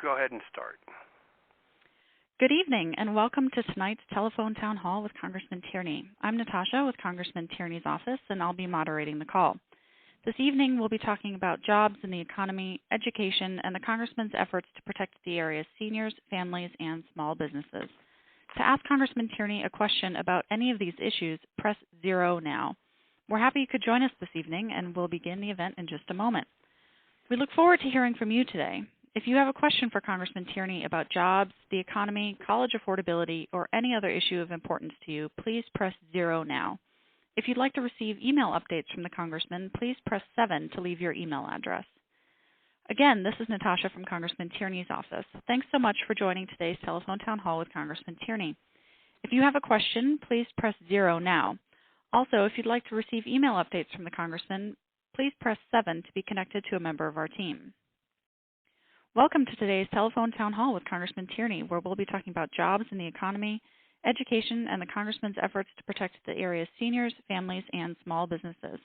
go ahead and start. Good evening, and welcome to tonight's telephone town hall with Congressman Tierney. I'm Natasha with Congressman Tierney's office, and I'll be moderating the call. This evening, we'll be talking about jobs in the economy, education, and the Congressman's efforts to protect the area's seniors, families, and small businesses. To ask Congressman Tierney a question about any of these issues, press 0 now. We're happy you could join us this evening, and we'll begin the event in just a moment. We look forward to hearing from you today. If you have a question for Congressman Tierney about jobs, the economy, college affordability, or any other issue of importance to you, please press 0 now. If you'd like to receive email updates from the Congressman, please press 7 to leave your email address. Again, this is Natasha from Congressman Tierney's office. Thanks so much for joining today's telephone town hall with Congressman Tierney. If you have a question, please press 0 now. Also, if you'd like to receive email updates from the Congressman, please press 7 to be connected to a member of our team. Welcome to today's telephone town hall with Congressman Tierney, where we'll be talking about jobs in the economy, education, and the Congressman's efforts to protect the area's seniors, families, and small businesses.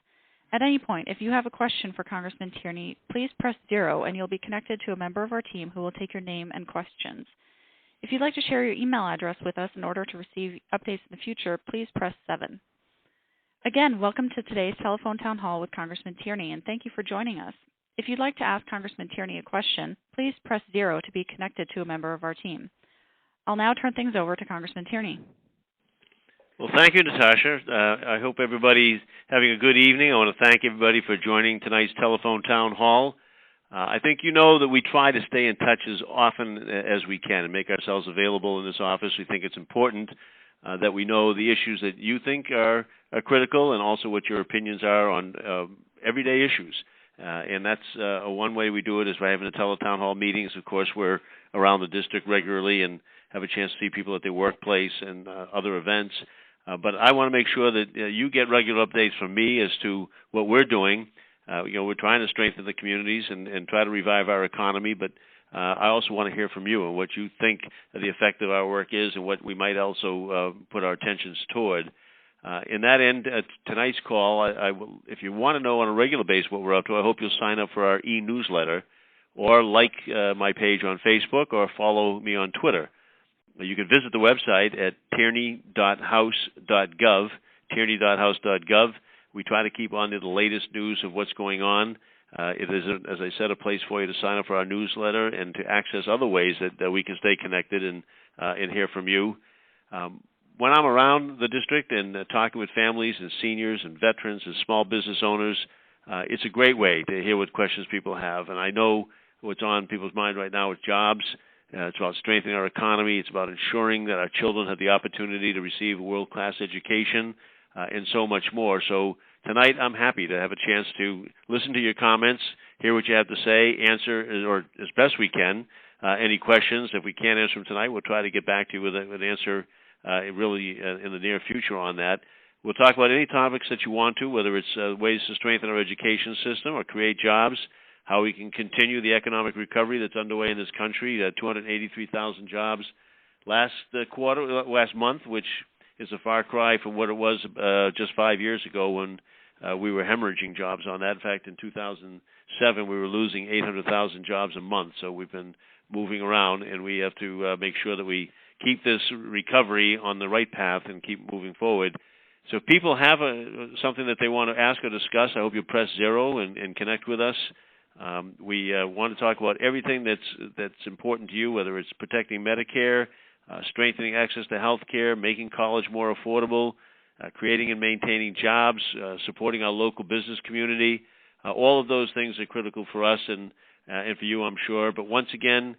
At any point, if you have a question for Congressman Tierney, please press 0 and you'll be connected to a member of our team who will take your name and questions. If you'd like to share your email address with us in order to receive updates in the future, please press 7. Again, welcome to today's telephone town hall with Congressman Tierney, and thank you for joining us. If you'd like to ask Congressman Tierney a question, please press 0 to be connected to a member of our team. I'll now turn things over to Congressman Tierney. Well, thank you, Natasha. I hope everybody's having a good evening. I want to thank everybody for joining tonight's telephone town hall. I think you know that we try to stay in touch as often as we can and make ourselves available in this office. We think it's important that we know the issues that you think are critical and also what your opinions are on everyday issues. And that's one way we do it is by having the town hall meetings. Of course, we're around the district regularly and have a chance to see people at their workplace and other events. But I want to make sure that you get regular updates from me as to what we're doing. We're trying to strengthen the communities and try to revive our economy, but I also want to hear from you and what you think the effect of our work is and what we might also put our attentions toward. In that end, tonight's call, if you want to know on a regular basis what we're up to, I hope you'll sign up for our e-newsletter or like my page on Facebook or follow me on Twitter. You can visit the website at tierney.house.gov, tierney.house.gov. We try to keep on to the latest news of what's going on. It is, as I said, a place for you to sign up for our newsletter and to access other ways that we can stay connected and hear from you. When I'm around the district and talking with families and seniors and veterans and small business owners, it's a great way to hear what questions people have. And I know what's on people's mind right now is jobs. It's about strengthening our economy. It's about ensuring that our children have the opportunity to receive a world-class education and so much more. So tonight I'm happy to have a chance to listen to your comments, hear what you have to say, answer, or as best we can, any questions. If we can't answer them tonight, we'll try to get back to you with an answer really in the near future on that. We'll talk about any topics that you want to, whether it's ways to strengthen our education system or create jobs, how we can continue the economic recovery that's underway in this country, 283,000 jobs last month, which is a far cry from what it was just 5 years ago when we were hemorrhaging jobs on that. In fact, in 2007, we were losing 800,000 jobs a month. So we've been moving around, and we have to make sure that we keep this recovery on the right path and keep moving forward. So if people have something that they want to ask or discuss, I hope you press 0 and connect with us. We want to talk about everything that's important to you, whether it's protecting Medicare, strengthening access to health care, making college more affordable, creating and maintaining jobs, supporting our local business community. All of those things are critical for us and for you, I'm sure. But once again,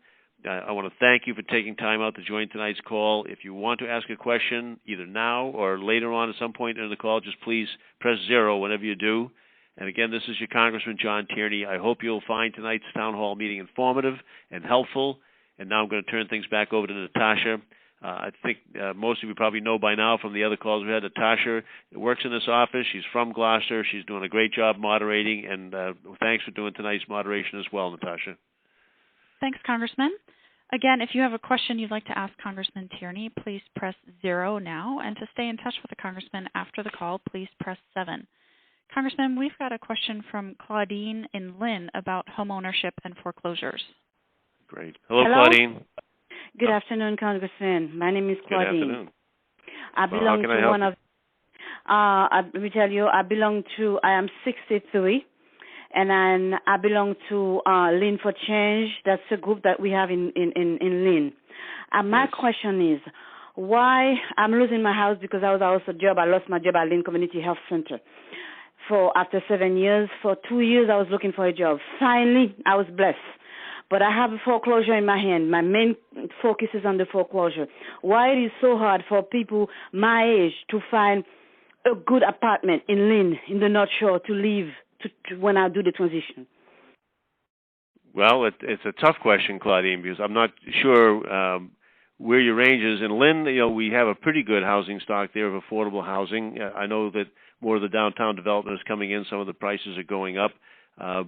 I want to thank you for taking time out to join tonight's call. If you want to ask a question, either now or later on at some point in the call, just please press 0 whenever you do. And again, this is your Congressman John Tierney. I hope you'll find tonight's town hall meeting informative and helpful. And now I'm going to turn things back over to Natasha. I think most of you probably know by now from the other calls we had. Natasha works in this office. She's from Gloucester. She's doing a great job moderating. And thanks for doing tonight's moderation as well, Natasha. Thanks, Congressman. Again, if you have a question you'd like to ask Congressman Tierney, please press 0 now. And to stay in touch with the Congressman after the call, please press 7. Congressman, we've got a question from Claudine in Lynn about home ownership and foreclosures. Great. Hello, Hello? Claudine. Good afternoon, Congressman. My name is Claudine. Good afternoon. I belong how can I to help one you? of. Let me tell you, I am 63, and I belong to Lean for Change. That's a group that we have in Lean. My Yes. question is, why I'm losing my house because I lost my job at Lean Community Health Center. After 7 years, for 2 years I was looking for a job. Finally, I was blessed. But I have a foreclosure in my hand. My main focus is on the foreclosure. Why it is so hard for people my age to find a good apartment in Lynn, in the North Shore, to live when I do the transition? Well, it's a tough question, Claudine, because I'm not sure where your range is. In Lynn, we have a pretty good housing stock there of affordable housing. I know that more of the downtown development is coming in. Some of the prices are going up.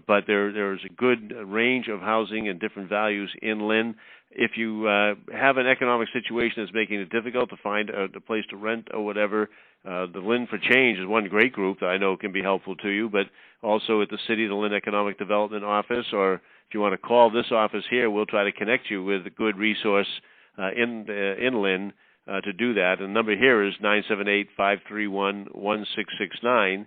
But there's a good range of housing and different values in Lynn. If you have an economic situation that's making it difficult to find a place to rent or whatever, the Lynn for Change is one great group that I know can be helpful to you, but also at the city, the Lynn Economic Development Office, or if you want to call this office here, we'll try to connect you with a good resource in Lynn to do that. And the number here is 978-531-1669.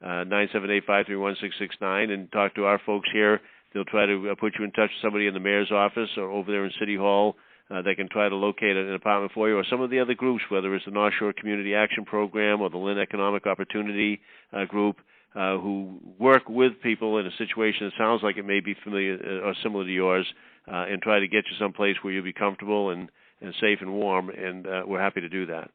978-531-1669, and talk to our folks here. They'll try to put you in touch with somebody in the mayor's office or over there in City Hall. They can try to locate an apartment for you, or some of the other groups, whether it's the North Shore Community Action Program or the Lynn Economic Opportunity Group, who work with people in a situation that sounds like it may be familiar or similar to yours, and try to get you someplace where you'll be comfortable and safe and warm, and we're happy to do that.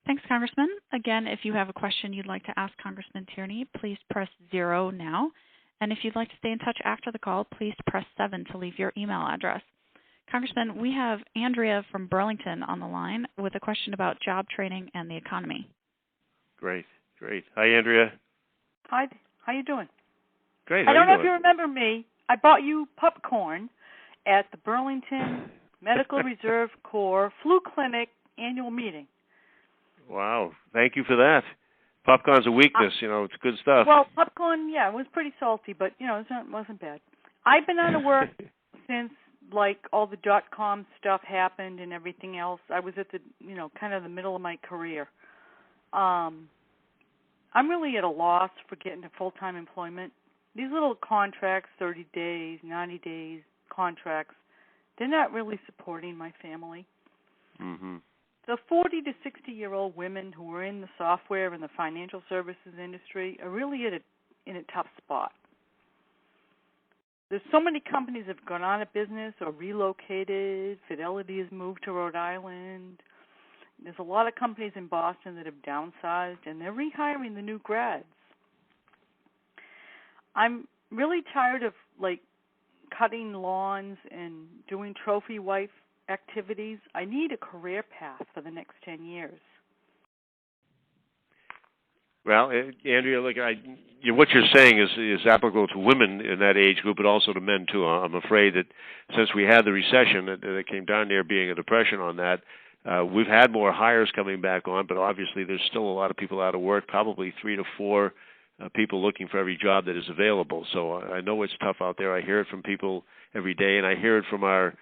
Thanks, Congressman. Again, if you have a question you'd like to ask Congressman Tierney, please press 0 now. And if you'd like to stay in touch after the call, please press 7 to leave your email address. Congressman, we have Andrea from Burlington on the line with a question about job training and the economy. Great. Hi, Andrea. Hi, how you doing? Great. I don't know if you remember me. I bought you popcorn at the Burlington Medical Reserve Corps Flu Clinic annual meeting. Wow. Thank you for that. Popcorn's a weakness, it's good stuff. Well, popcorn, yeah, it was pretty salty, but, it wasn't bad. I've been out of work since, all the .com stuff happened and everything else. I was at the, kind of the middle of my career. I'm really at a loss for getting to full-time employment. These little contracts, 30 days, 90 days contracts, they're not really supporting my family. Mm-hmm. The 40 to 60-year-old women who are in the software and the financial services industry are really in a tough spot. There's so many companies that have gone out of business or relocated. Fidelity has moved to Rhode Island. There's a lot of companies in Boston that have downsized, and they're rehiring the new grads. I'm really tired of, cutting lawns and doing trophy wife activities. I need a career path for the next 10 years. Well, Andrea, look, what you're saying is applicable to women in that age group, but also to men too. I'm afraid that since we had the recession that came down there being a depression on that, we've had more hires coming back on, but obviously there's still a lot of people out of work, probably 3 to 4 people looking for every job that is available. So I know it's tough out there. I hear it from people every day, and I hear it from our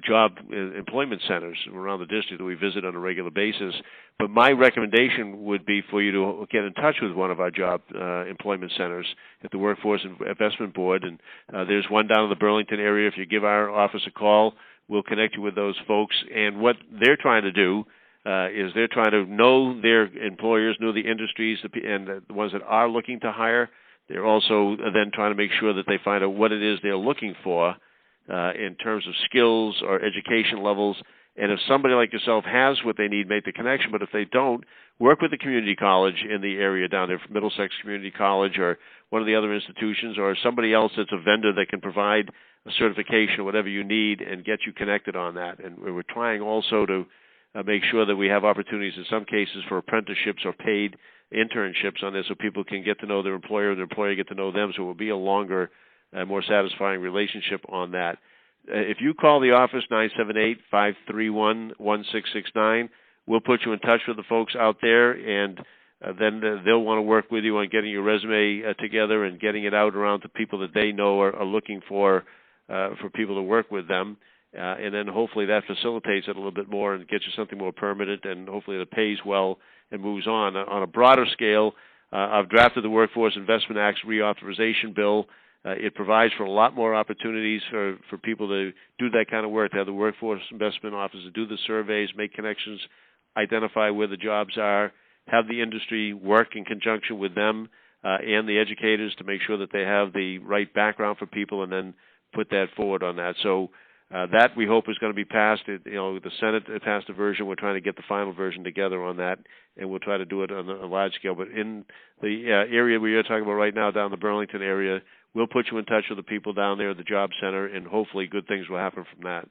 job employment centers around the district that we visit on a regular basis. But my recommendation would be for you to get in touch with one of our job employment centers at the Workforce Investment Board. And there's one down in the Burlington area. If you give our office a call, we'll connect you with those folks. And what they're trying to do is they're trying to know their employers, know the industries, and the ones that are looking to hire. They're also then trying to make sure that they find out what it is they're looking for in terms of skills or education levels. And if somebody like yourself has what they need, make the connection. But if they don't, work with the community college in the area down there, Middlesex Community College or one of the other institutions, or somebody else that's a vendor that can provide a certification or whatever you need and get you connected on that. And we're trying also to make sure that we have opportunities in some cases for apprenticeships or paid internships on this so people can get to know their employer and their employer get to know them, so it will be a longer, more satisfying relationship on that. If you call the office, 978-531-1669, we'll put you in touch with the folks out there, and then they'll want to work with you on getting your resume together and getting it out around to people that they know are looking for for people to work with them. And then hopefully that facilitates it a little bit more and gets you something more permanent, and hopefully it pays well and moves on. On a broader scale, I've drafted the Workforce Investment Act's reauthorization bill. It provides for a lot more opportunities for people to do that kind of work, to have the Workforce Investment Office to do the surveys, make connections, identify where the jobs are, have the industry work in conjunction with them and the educators to make sure that they have the right background for people, and then put that forward on that. So that we hope is going to be passed. The Senate passed a version. We're trying to get the final version together on that, and we'll try to do it on a large scale. But in the area we are talking about right now, down the Burlington area, we'll put you in touch with the people down there at the Job Center, and hopefully good things will happen from that.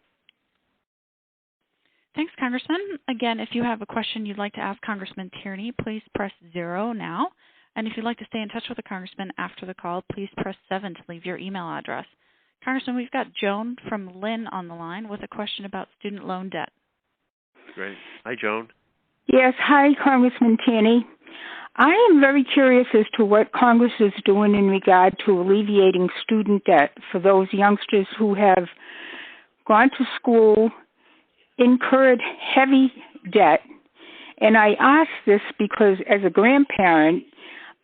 Thanks, Congressman. Again, if you have a question you'd like to ask Congressman Tierney, please press 0 now. And if you'd like to stay in touch with the Congressman after the call, please press 7 to leave your email address. Congressman, we've got Joan from Lynn on the line with a question about student loan debt. Great. Hi, Joan. Yes. Hi, Congressman Tierney. I am very curious as to what Congress is doing in regard to alleviating student debt for those youngsters who have gone to school, incurred heavy debt. And I ask this because as a grandparent,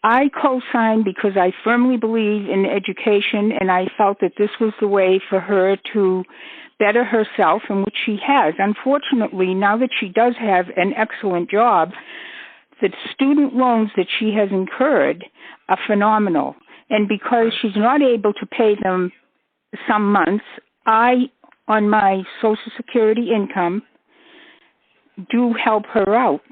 I co-signed because I firmly believe in education, and I felt that this was the way for her to better herself, and which she has. Unfortunately, now that she does have an excellent job, the student loans that she has incurred are phenomenal. And because she's not able to pay them some months, I, on my Social Security income, do help her out.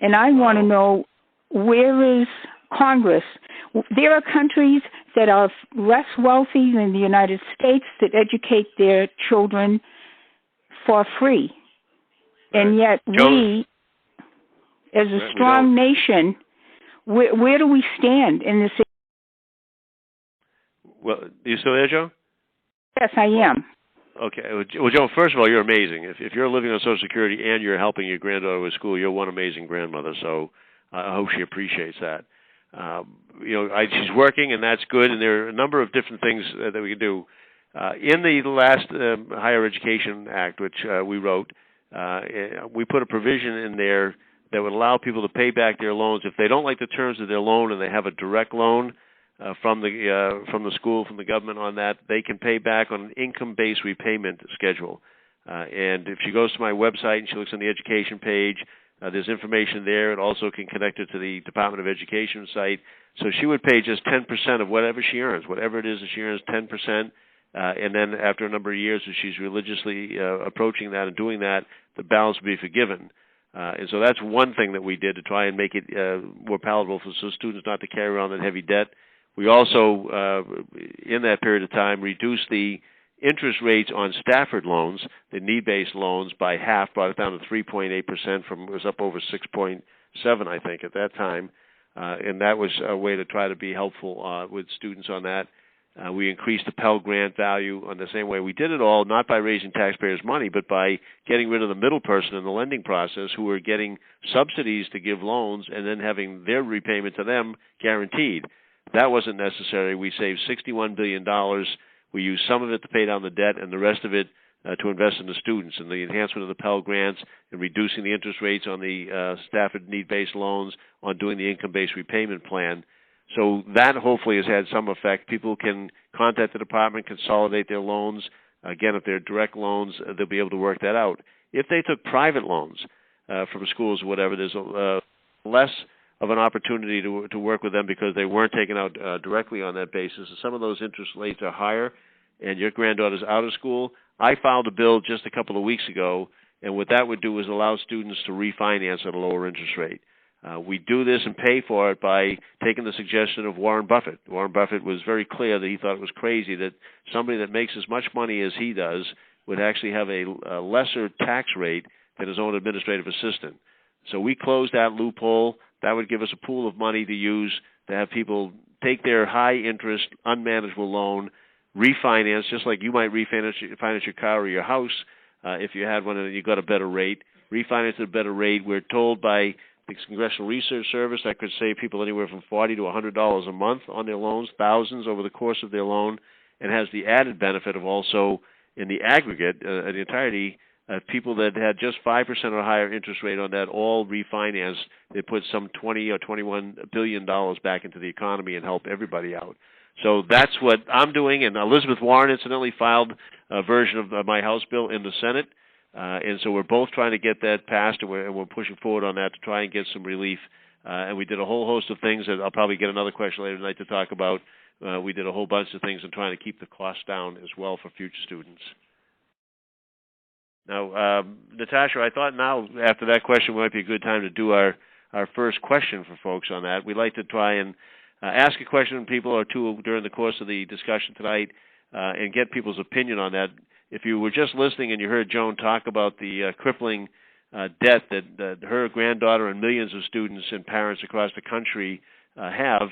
And I want to know, where is Congress? There are countries that are less wealthy than the United States that educate their children for free. Right. And yet we, as a strong nation, where do we stand in this? Well, you still there, Joe? Yes, I am. Okay. Well, Joe, first of all, you're amazing. If you're living on Social Security and you're helping your granddaughter with school, you're one amazing grandmother. So I hope she appreciates that. She's working, and that's good. And there are a number of different things that we can do. In the last Higher Education Act, which we wrote, we put a provision in there that would allow people to pay back their loans if they don't like the terms of their loan and they have a direct loan from the school, from the government on that. They can pay back on an income-based repayment schedule. And if she goes to my website and she looks on the education page, there's information there. It also can connect her to the Department of Education site. So she would pay just 10% of whatever she earns, whatever it is that she earns, 10%. And then after a number of years, if she's religiously approaching that and doing that, the balance will be forgiven. And so that's one thing that we did to try and make it more palatable for students not to carry around that heavy debt. We also, in that period of time, reduced the interest rates on Stafford loans, the need-based loans, by half, brought it down to 3.8% from, it was up over 6.7, I think, at that time. And that was a way to try to be helpful with students on that. We increased the Pell Grant value on the same way. We did it all not by raising taxpayers' money, but by getting rid of the middle person in the lending process who were getting subsidies to give loans and then having their repayment to them guaranteed. That wasn't necessary. We saved $61 billion. We used some of it to pay down the debt and the rest of it to invest in the students, and the enhancement of the Pell Grants and reducing the interest rates on the Stafford need-based loans, on doing the income-based repayment plan. So that hopefully has had some effect. People can contact the department, consolidate their loans. Again, if they're direct loans, they'll be able to work that out. If they took private loans from schools or whatever, there's less of an opportunity to work with them because they weren't taken out directly on that basis. And some of those interest rates are higher, and your granddaughter's out of school. I filed a bill just a couple of weeks ago, and what that would do is allow students to refinance at a lower interest rate. We do this and pay for it by taking the suggestion of Warren Buffett. Warren Buffett was very clear that he thought it was crazy that somebody that makes as much money as he does would actually have a lesser tax rate than his own administrative assistant. So we closed that loophole. That would give us a pool of money to use to have people take their high-interest, unmanageable loan, refinance, just like you might refinance your car or your house if you had one and you got a better rate. Refinance at a better rate. We're told by the Congressional Research Service that could save people anywhere from $40 to $100 a month on their loans, thousands over the course of their loan. and has the added benefit of also, in the aggregate, the entirety, people that had just 5% or higher interest rate on that all refinanced. They put some $20 or $21 billion back into the economy and help everybody out. So that's what I'm doing, and Elizabeth Warren, incidentally, filed a version of my House bill in the Senate, and so we're both trying to get that passed, and we're pushing forward on that to try and get some relief. And we did a whole host of things that I'll probably get another question later tonight to talk about. We did a whole bunch of things in trying to keep the costs down as well for future students. Now, Natasha, I thought now, after that question, might be a good time to do our first question for folks on that. We'd like to try and ask a question to people or two during the course of the discussion tonight and get people's opinion on that. If you were just listening and you heard Joan talk about the crippling debt that her granddaughter and millions of students and parents across the country have,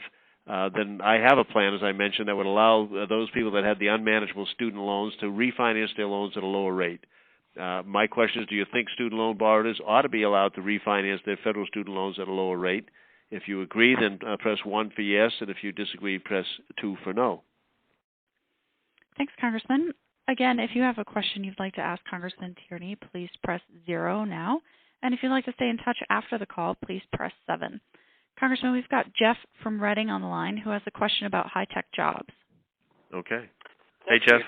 then I have a plan, as I mentioned, that would allow those people that had the unmanageable student loans to refinance their loans at a lower rate. My question is, do you think student loan borrowers ought to be allowed to refinance their federal student loans at a lower rate? If you agree, then press 1 for yes, and if you disagree, press 2 for no. Thanks, Congressman. Again, if you have a question you'd like to ask Congressman Tierney, please press 0 now. And if you'd like to stay in touch after the call, please press 7. Congressman, we've got Jeff from Reading on the line who has a question about high-tech jobs. Okay. Hey, Jeff.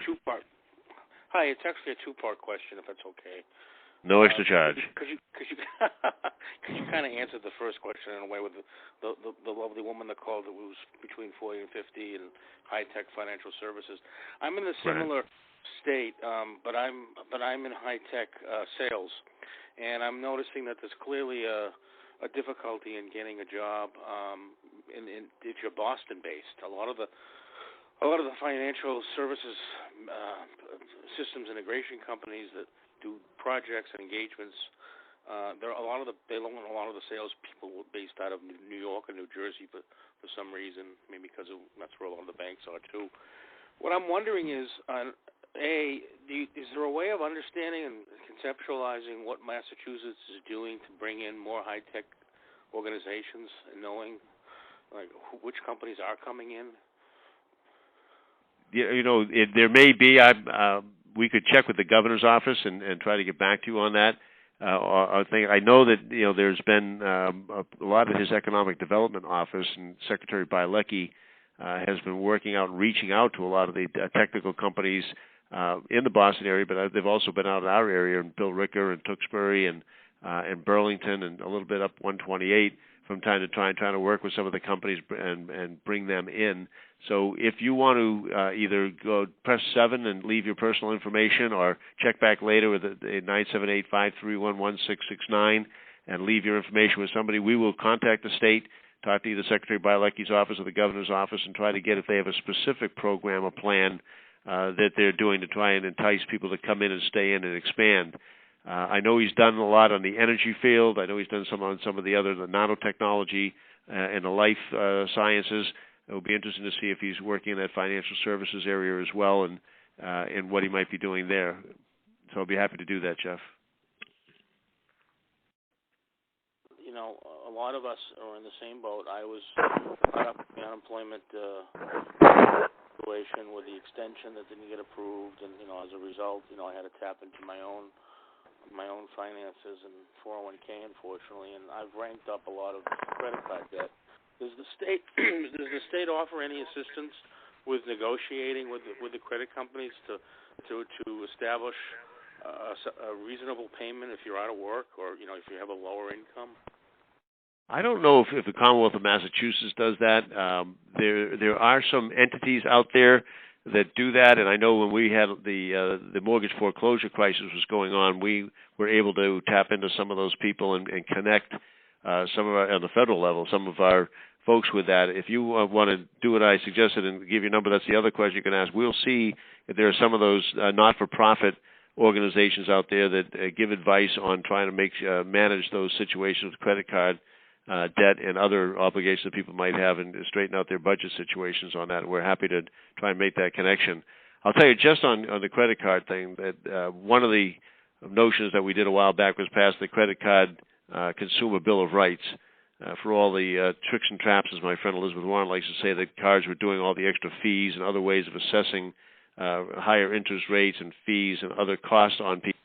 Hi, it's actually a two-part question, if that's okay. No extra charge. Because you kind of answered the first question in a way with the lovely woman that called that was between 40 and 50 and high-tech financial services. I'm in a similar state, but I'm in high-tech sales, and I'm noticing that there's clearly a difficulty in getting a job. If you're Boston-based, a lot of the financial services systems integration companies that do projects and engagements, they loan a lot of the salespeople based out of New York and New Jersey, but for some reason, maybe because that's where a lot of the banks are too. What I'm wondering is, is there a way of understanding and conceptualizing what Massachusetts is doing to bring in more high-tech organizations and knowing which companies are coming in? There may be. We could check with the governor's office and try to get back to you on that. I know that there's been a lot of his economic development office, and Secretary Bielecki has been working out and reaching out to a lot of the technical companies in the Boston area, but they've also been out in our area, in Bill Ricker and Tewksbury and Burlington and a little bit up 128 from time to time, trying to work with some of the companies and bring them in. So if you want to either go press 7 and leave your personal information, or check back later with 978-531-1669 and leave your information with somebody, we will contact the state, talk to either Secretary Bielecki's office or the governor's office, and try to get if they have a specific program or plan that they're doing to try and entice people to come in and stay in and expand. I know he's done a lot on the energy field. I know he's done some on some of the nanotechnology and the life sciences. It will be interesting to see if he's working in that financial services area as well, and what he might be doing there. So I'll be happy to do that, Jeff. A lot of us are in the same boat. I was caught up in the unemployment situation with the extension that didn't get approved, and as a result, I had to tap into my own finances and 401k, unfortunately, and I've ranked up a lot of credit card debt. Does the state offer any assistance with negotiating with the credit companies to establish a reasonable payment if you're out of work, or if you have a lower income? I don't know if the Commonwealth of Massachusetts does that. There are some entities out there that do that, and I know when we had the mortgage foreclosure crisis was going on, we were able to tap into some of those people and connect some of our, on the federal level, some of our folks with that. If you want to do what I suggested and give your number, that's the other question you can ask. We'll see if there are some of those not-for-profit organizations out there that give advice on trying to manage those situations with credit card debt and other obligations that people might have and straighten out their budget situations on that. We're happy to try and make that connection. I'll tell you just on the credit card thing that one of the notions that we did a while back was pass the credit card consumer bill of rights. for all the tricks and traps, as my friend Elizabeth Warren likes to say, that cards were doing all the extra fees and other ways of assessing higher interest rates and fees and other costs on people.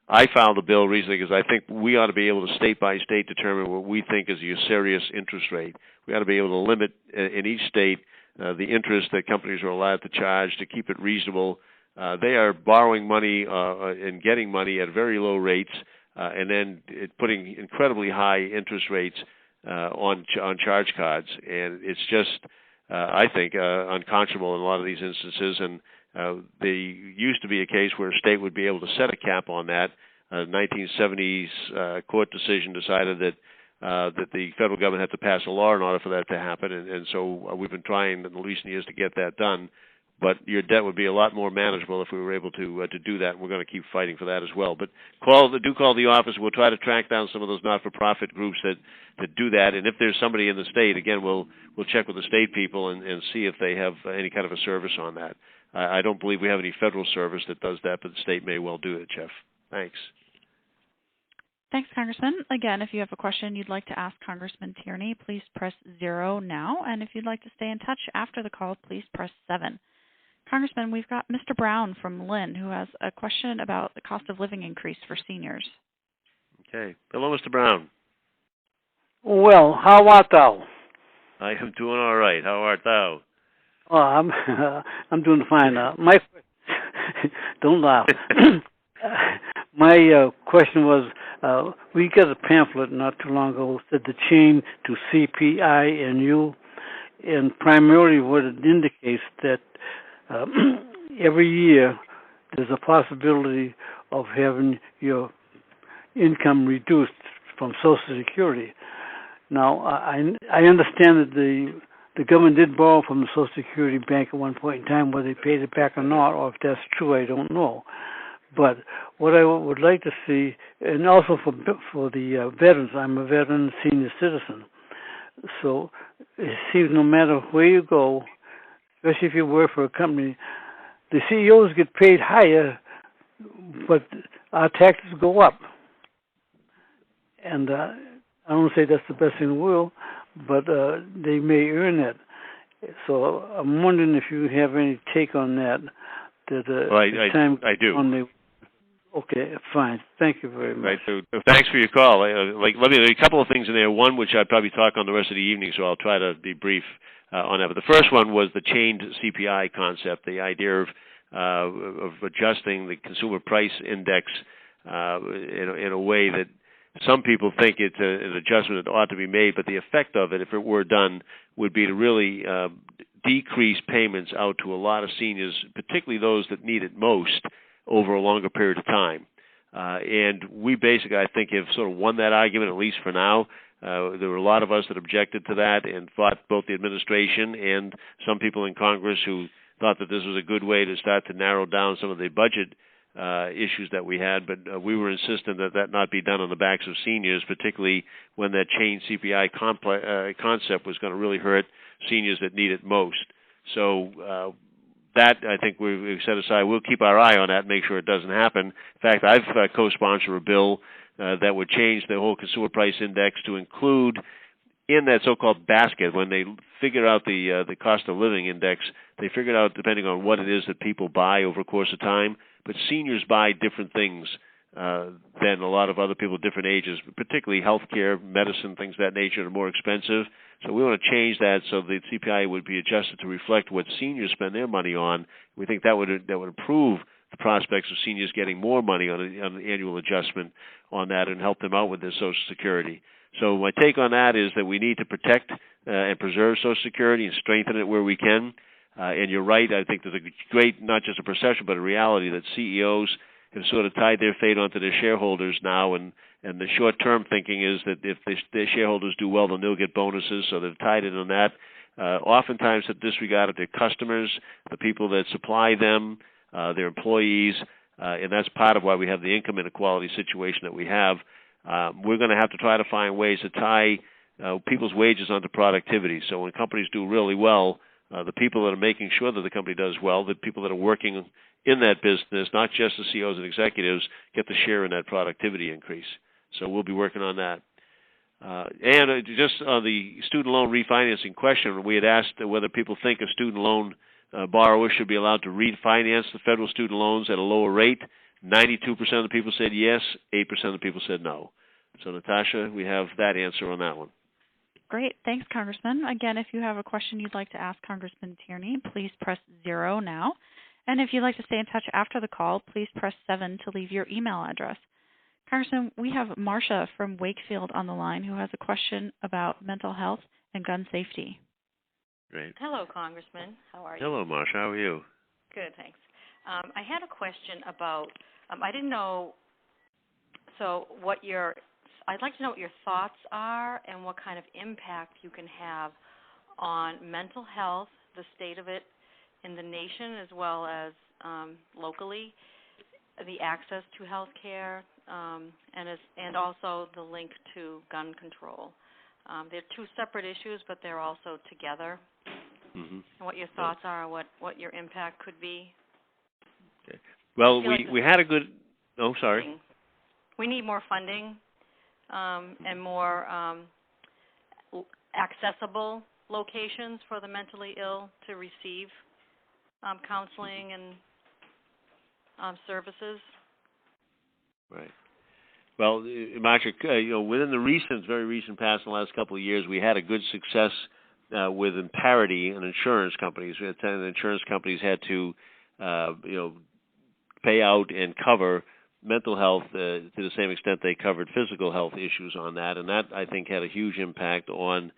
I filed the bill recently because I think we ought to be able to state by state determine what we think is a usurious interest rate. We ought to be able to limit in each state the interest that companies are allowed to charge to keep it reasonable. They are borrowing money and getting money at very low rates and then putting incredibly high interest rates on charge cards. And it's just, I think, unconscionable in a lot of these instances. And there used to be a case where a state would be able to set a cap on that. 1970s court decision decided that the federal government had to pass a law in order for that to happen, and so we've been trying in the recent years to get that done. But your debt would be a lot more manageable if we were able to do that, and we're going to keep fighting for that as well. But do call the office. We'll try to track down some of those not-for-profit groups that do that. And if there's somebody in the state, again, we'll check with the state people and see if they have any kind of a service on that. I don't believe we have any federal service that does that, but the state may well do it, Jeff. Thanks. Thanks, Congressman. Again, if you have a question you'd like to ask Congressman Tierney, please press 0 now. And if you'd like to stay in touch after the call, please press 7. Congressman, we've got Mr. Brown from Lynn who has a question about the cost of living increase for seniors. Okay. Hello, Mr. Brown. Well, how art thou? I am doing all right. How art thou? Oh, I'm doing fine. My don't laugh. My question was, we got a pamphlet not too long ago that said the change to CPI and U, and primarily what it indicates that every year there's a possibility of having your income reduced from Social Security. Now, I understand that the government did borrow from the Social Security Bank at one point in time, whether they paid it back or not, or if that's true, I don't know. But what I would like to see, and also for the veterans, I'm a veteran senior citizen, so it seems no matter where you go, especially if you work for a company, the CEOs get paid higher, but our taxes go up. And I don't say that's the best in the world, but they may earn it. So I'm wondering if you have any take on that. I do. Okay, fine. Thank you very much. Right. So thanks for your call. Let me. There are a couple of things in there. One, which I'd probably talk on the rest of the evening, so I'll try to be brief on that. But the first one was the chained CPI concept, the idea of adjusting the consumer price index in a way that some people think it's an adjustment that ought to be made, but the effect of it, if it were done, would be to really decrease payments out to a lot of seniors, particularly those that need it most, over a longer period of time. And we basically, I think, have sort of won that argument, at least for now. There were a lot of us that objected to that and thought both the administration and some people in Congress who thought that this was a good way to start to narrow down some of the budget issues that we had, but we were insistent that that not be done on the backs of seniors, particularly when that chain CPI concept was going to really hurt seniors that need it most. So that, I think, we've set aside. We'll keep our eye on that and make sure it doesn't happen. In fact, I've co-sponsored a bill that would change the whole consumer price index to include in that so-called basket. When they figure out the cost of living index, they figure out depending on what it is that people buy over a course of time. But seniors buy different things than a lot of other people at different ages, particularly healthcare, medicine, things of that nature are more expensive. So we want to change that so the CPI would be adjusted to reflect what seniors spend their money on. We think that would improve the prospects of seniors getting more money on an annual adjustment on that and help them out with their Social Security. So my take on that is that we need to protect and preserve Social Security and strengthen it where we can. And you're right, I think there's a great, not just a perception, but a reality that CEOs have sort of tied their fate onto their shareholders now, and the short-term thinking is that if their shareholders do well, then they'll get bonuses, so they've tied it on that. Oftentimes they've disregarded their customers, the people that supply them, their employees, and that's part of why we have the income inequality situation that we have. We're going to have to try to find ways to tie people's wages onto productivity. So when companies do really well, the people that are making sure that the company does well, the people that are working in that business, not just the CEOs and executives, get to share in that productivity increase. So we'll be working on that. And just on the student loan refinancing question, we had asked whether people think a student loan borrower should be allowed to refinance the federal student loans at a lower rate. 92% of the people said yes, 8% of the people said no. So, Natasha, we have that answer on that one. Great. Thanks, Congressman. Again, if you have a question you'd like to ask Congressman Tierney, please press 0 now. And if you'd like to stay in touch after the call, please press 7 to leave your email address. Congressman, we have Marcia from Wakefield on the line who has a question about mental health and gun safety. Great. Hello, Congressman. How are you? Hello, Marcia. How are you? Good, thanks. I had a question about, I didn't know, I'd like to know what your thoughts are and what kind of impact you can have on mental health, the state of it in the nation as well as locally, the access to health care, and also the link to gun control. They're two separate issues, but they're also together. Mm-hmm. And what your thoughts are, what your impact could be. Okay. Well, we had a good. Oh, sorry. We need more funding and more accessible locations for the mentally ill to receive counseling and services. Right. Well, Marcia, within the very recent past, in the last couple of years, we had a good success with parity in insurance companies. The insurance companies had to, pay out and cover mental health to the same extent they covered physical health issues on that, and that, I think, had a huge impact on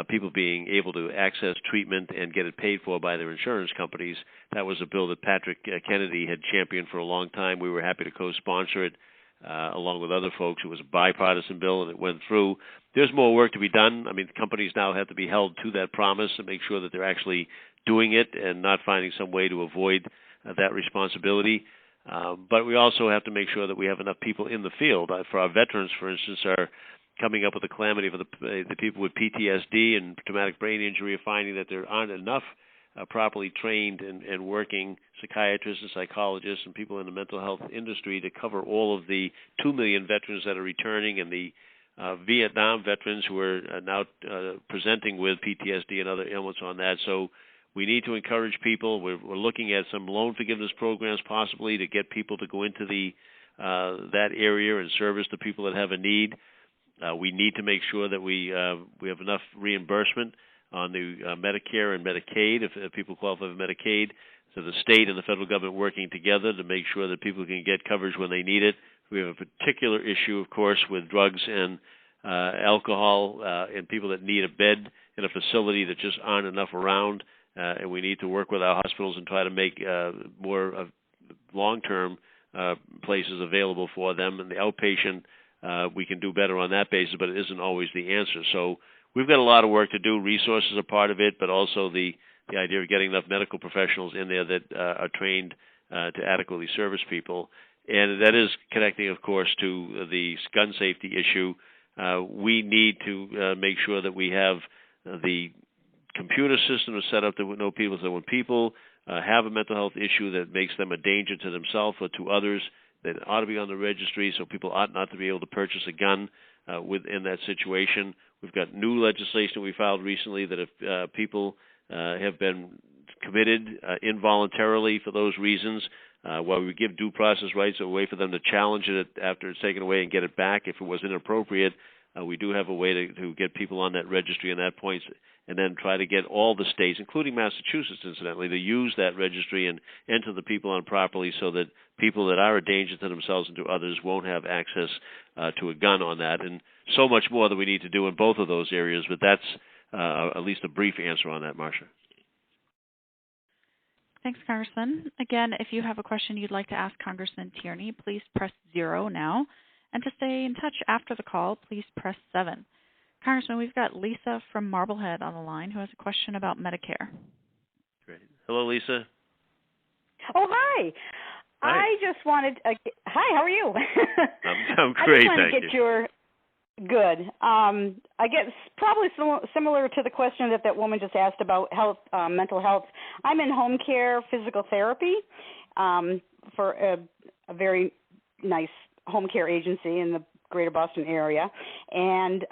people being able to access treatment and get it paid for by their insurance companies. That was a bill that Patrick Kennedy had championed for a long time. We were happy to co-sponsor it along with other folks. It was a bipartisan bill, and it went through. There's more work to be done. I mean, companies now have to be held to that promise and make sure that they're actually doing it and not finding some way to avoid that responsibility. But we also have to make sure that we have enough people in the field. For our veterans, for instance, are coming up with a calamity for the people with PTSD and traumatic brain injury, are finding that there aren't enough properly trained and working psychiatrists and psychologists and people in the mental health industry to cover all of the 2 million veterans that are returning and the Vietnam veterans who are now presenting with PTSD and other ailments on that. So we need to encourage people. We're looking at some loan forgiveness programs possibly to get people to go into that area and service the people that have a need. We need to make sure that we have enough reimbursement on the Medicare and Medicaid, if people qualify for Medicaid, so the state and the federal government working together to make sure that people can get coverage when they need it. We have a particular issue, of course, with drugs and alcohol and people that need a bed in a facility that just aren't enough around. And we need to work with our hospitals and try to make more long-term places available for them. And the outpatient, we can do better on that basis, but it isn't always the answer. So we've got a lot of work to do. Resources are part of it, but also the idea of getting enough medical professionals in there that are trained to adequately service people. And that is connecting, of course, to the gun safety issue. We need to make sure that we have the computer system is set up to know people. So when people have a mental health issue that makes them a danger to themselves or to others, that ought to be on the registry, so people ought not to be able to purchase a gun within that situation. We've got new legislation we filed recently that if people have been committed involuntarily for those reasons, while we give due process rights, a way for them to challenge it after it's taken away and get it back if it was inappropriate, we do have a way to get people on that registry at that point, and then try to get all the states, including Massachusetts, incidentally, to use that registry and enter the people on properly so that people that are a danger to themselves and to others won't have access to a gun on that. And so much more that we need to do in both of those areas, but that's at least a brief answer on that, Marcia. Thanks, Congressman. Again, if you have a question you'd like to ask Congressman Tierney, please press 0 now. And to stay in touch after the call, please press 7. Congressman, we've got Lisa from Marblehead on the line who has a question about Medicare. Great. Hello, Lisa. Oh, hi. Hi. I just wanted. Hi, how are you? I'm great, I just want to get your. Good. I guess probably similar to the question that woman just asked about health, mental health. I'm in home care physical therapy for a very nice home care agency, and the greater Boston area. And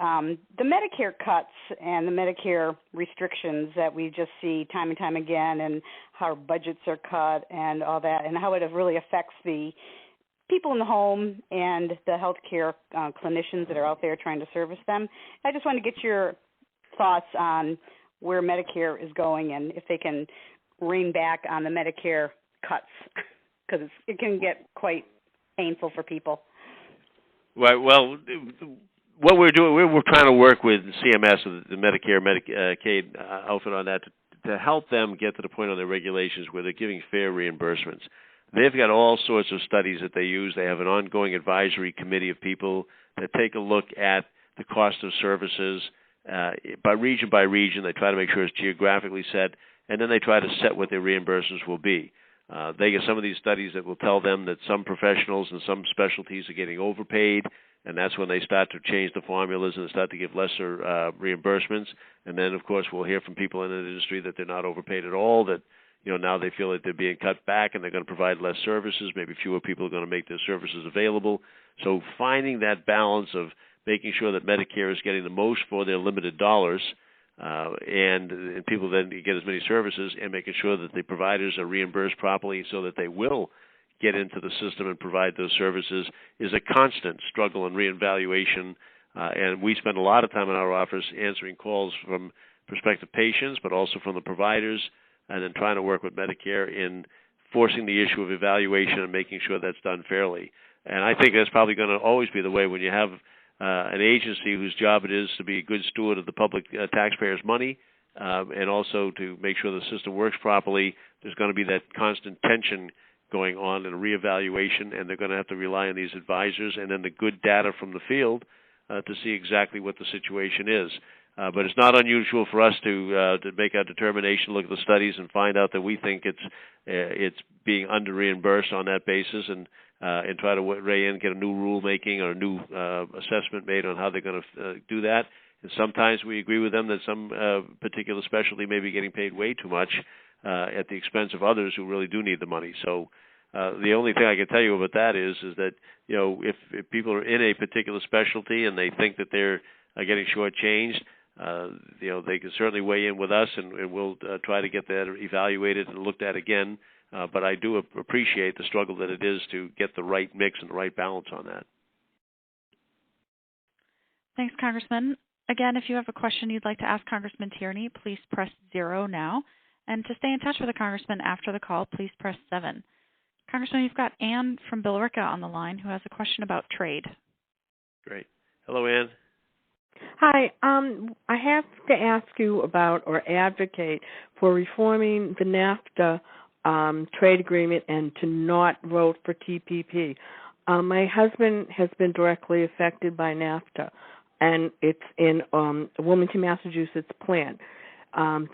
the Medicare cuts and the Medicare restrictions that we just see time and time again, and how budgets are cut and all that, and how it really affects the people in the home and the healthcare clinicians that are out there trying to service them. I just want to get your thoughts on where Medicare is going and if they can rein back on the Medicare cuts, because it can get quite painful for people. Right. Well, what we're doing, we're trying to work with CMS, the Medicare, Medicaid outfit on that to help them get to the point on their regulations where they're giving fair reimbursements. They've got all sorts of studies that they use. They have an ongoing advisory committee of people that take a look at the cost of services by region. They try to make sure it's geographically set, and then they try to set what their reimbursements will be. They get some of these studies that will tell them that some professionals and some specialties are getting overpaid, and that's when they start to change the formulas and start to give lesser reimbursements. And then, of course, we'll hear from people in the industry that they're not overpaid at all, that now they feel that they're being cut back and they're going to provide less services. Maybe fewer people are going to make their services available. So finding that balance of making sure that Medicare is getting the most for their limited dollars, and people then get as many services, and making sure that the providers are reimbursed properly so that they will get into the system and provide those services is a constant struggle and reevaluation. And we spend a lot of time in our office answering calls from prospective patients, but also from the providers, and then trying to work with Medicare in forcing the issue of evaluation and making sure that's done fairly. And I think that's probably going to always be the way when you have an agency whose job it is to be a good steward of the public taxpayers' money, and also to make sure the system works properly. There's going to be that constant tension going on and a reevaluation, and they're going to have to rely on these advisors and then the good data from the field to see exactly what the situation is. But it's not unusual for us to make a determination, look at the studies, and find out that we think it's being under reimbursed on that basis, and try to weigh in, get a new rulemaking or a new assessment made on how they're going to do that. And sometimes we agree with them that some particular specialty may be getting paid way too much at the expense of others who really do need the money. So the only thing I can tell you about that is that if people are in a particular specialty and they think that they're getting shortchanged, they can certainly weigh in with us, and we'll try to get that evaluated and looked at again. But I do appreciate the struggle that it is to get the right mix and the right balance on that. Thanks, Congressman. Again, if you have a question you'd like to ask Congressman Tierney, please press 0 now. And to stay in touch with the Congressman after the call, please press 7. Congressman, you've got Ann from Billerica on the line who has a question about trade. Great. Hello, Ann. Hi. I have to ask you about or advocate for reforming the NAFTA trade agreement and to not vote for TPP. My husband has been directly affected by NAFTA, and it's in a Wilmington, Massachusetts plant.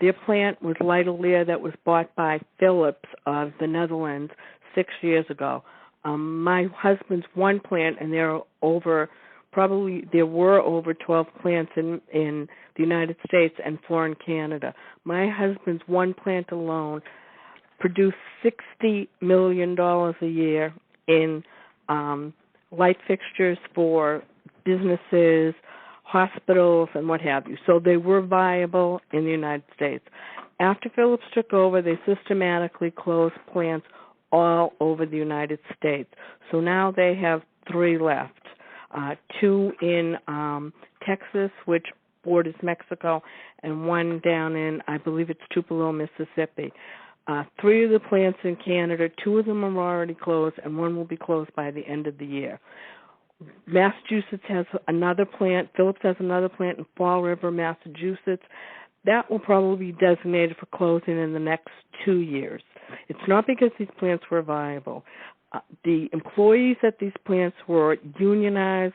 Their plant was Lidl that was bought by Philips of the Netherlands 6 years ago. My husband's one plant, and there were over 12 plants in the United States and 4 in Canada. My husband's one plant alone produced $60 million a year in light fixtures for businesses, hospitals, and what have you. So they were viable in the United States. After Philips took over, they systematically closed plants all over the United States. So now they have 3 left, 2 in Texas, which borders Mexico, and 1 down in, I believe it's Tupelo, Mississippi. 3 of the plants in Canada, 2 of them are already closed, and 1 will be closed by the end of the year. Massachusetts has another plant. Philips has another plant in Fall River, Massachusetts. That will probably be designated for closing in the next 2 years. It's not because these plants were viable. The employees at these plants were unionized.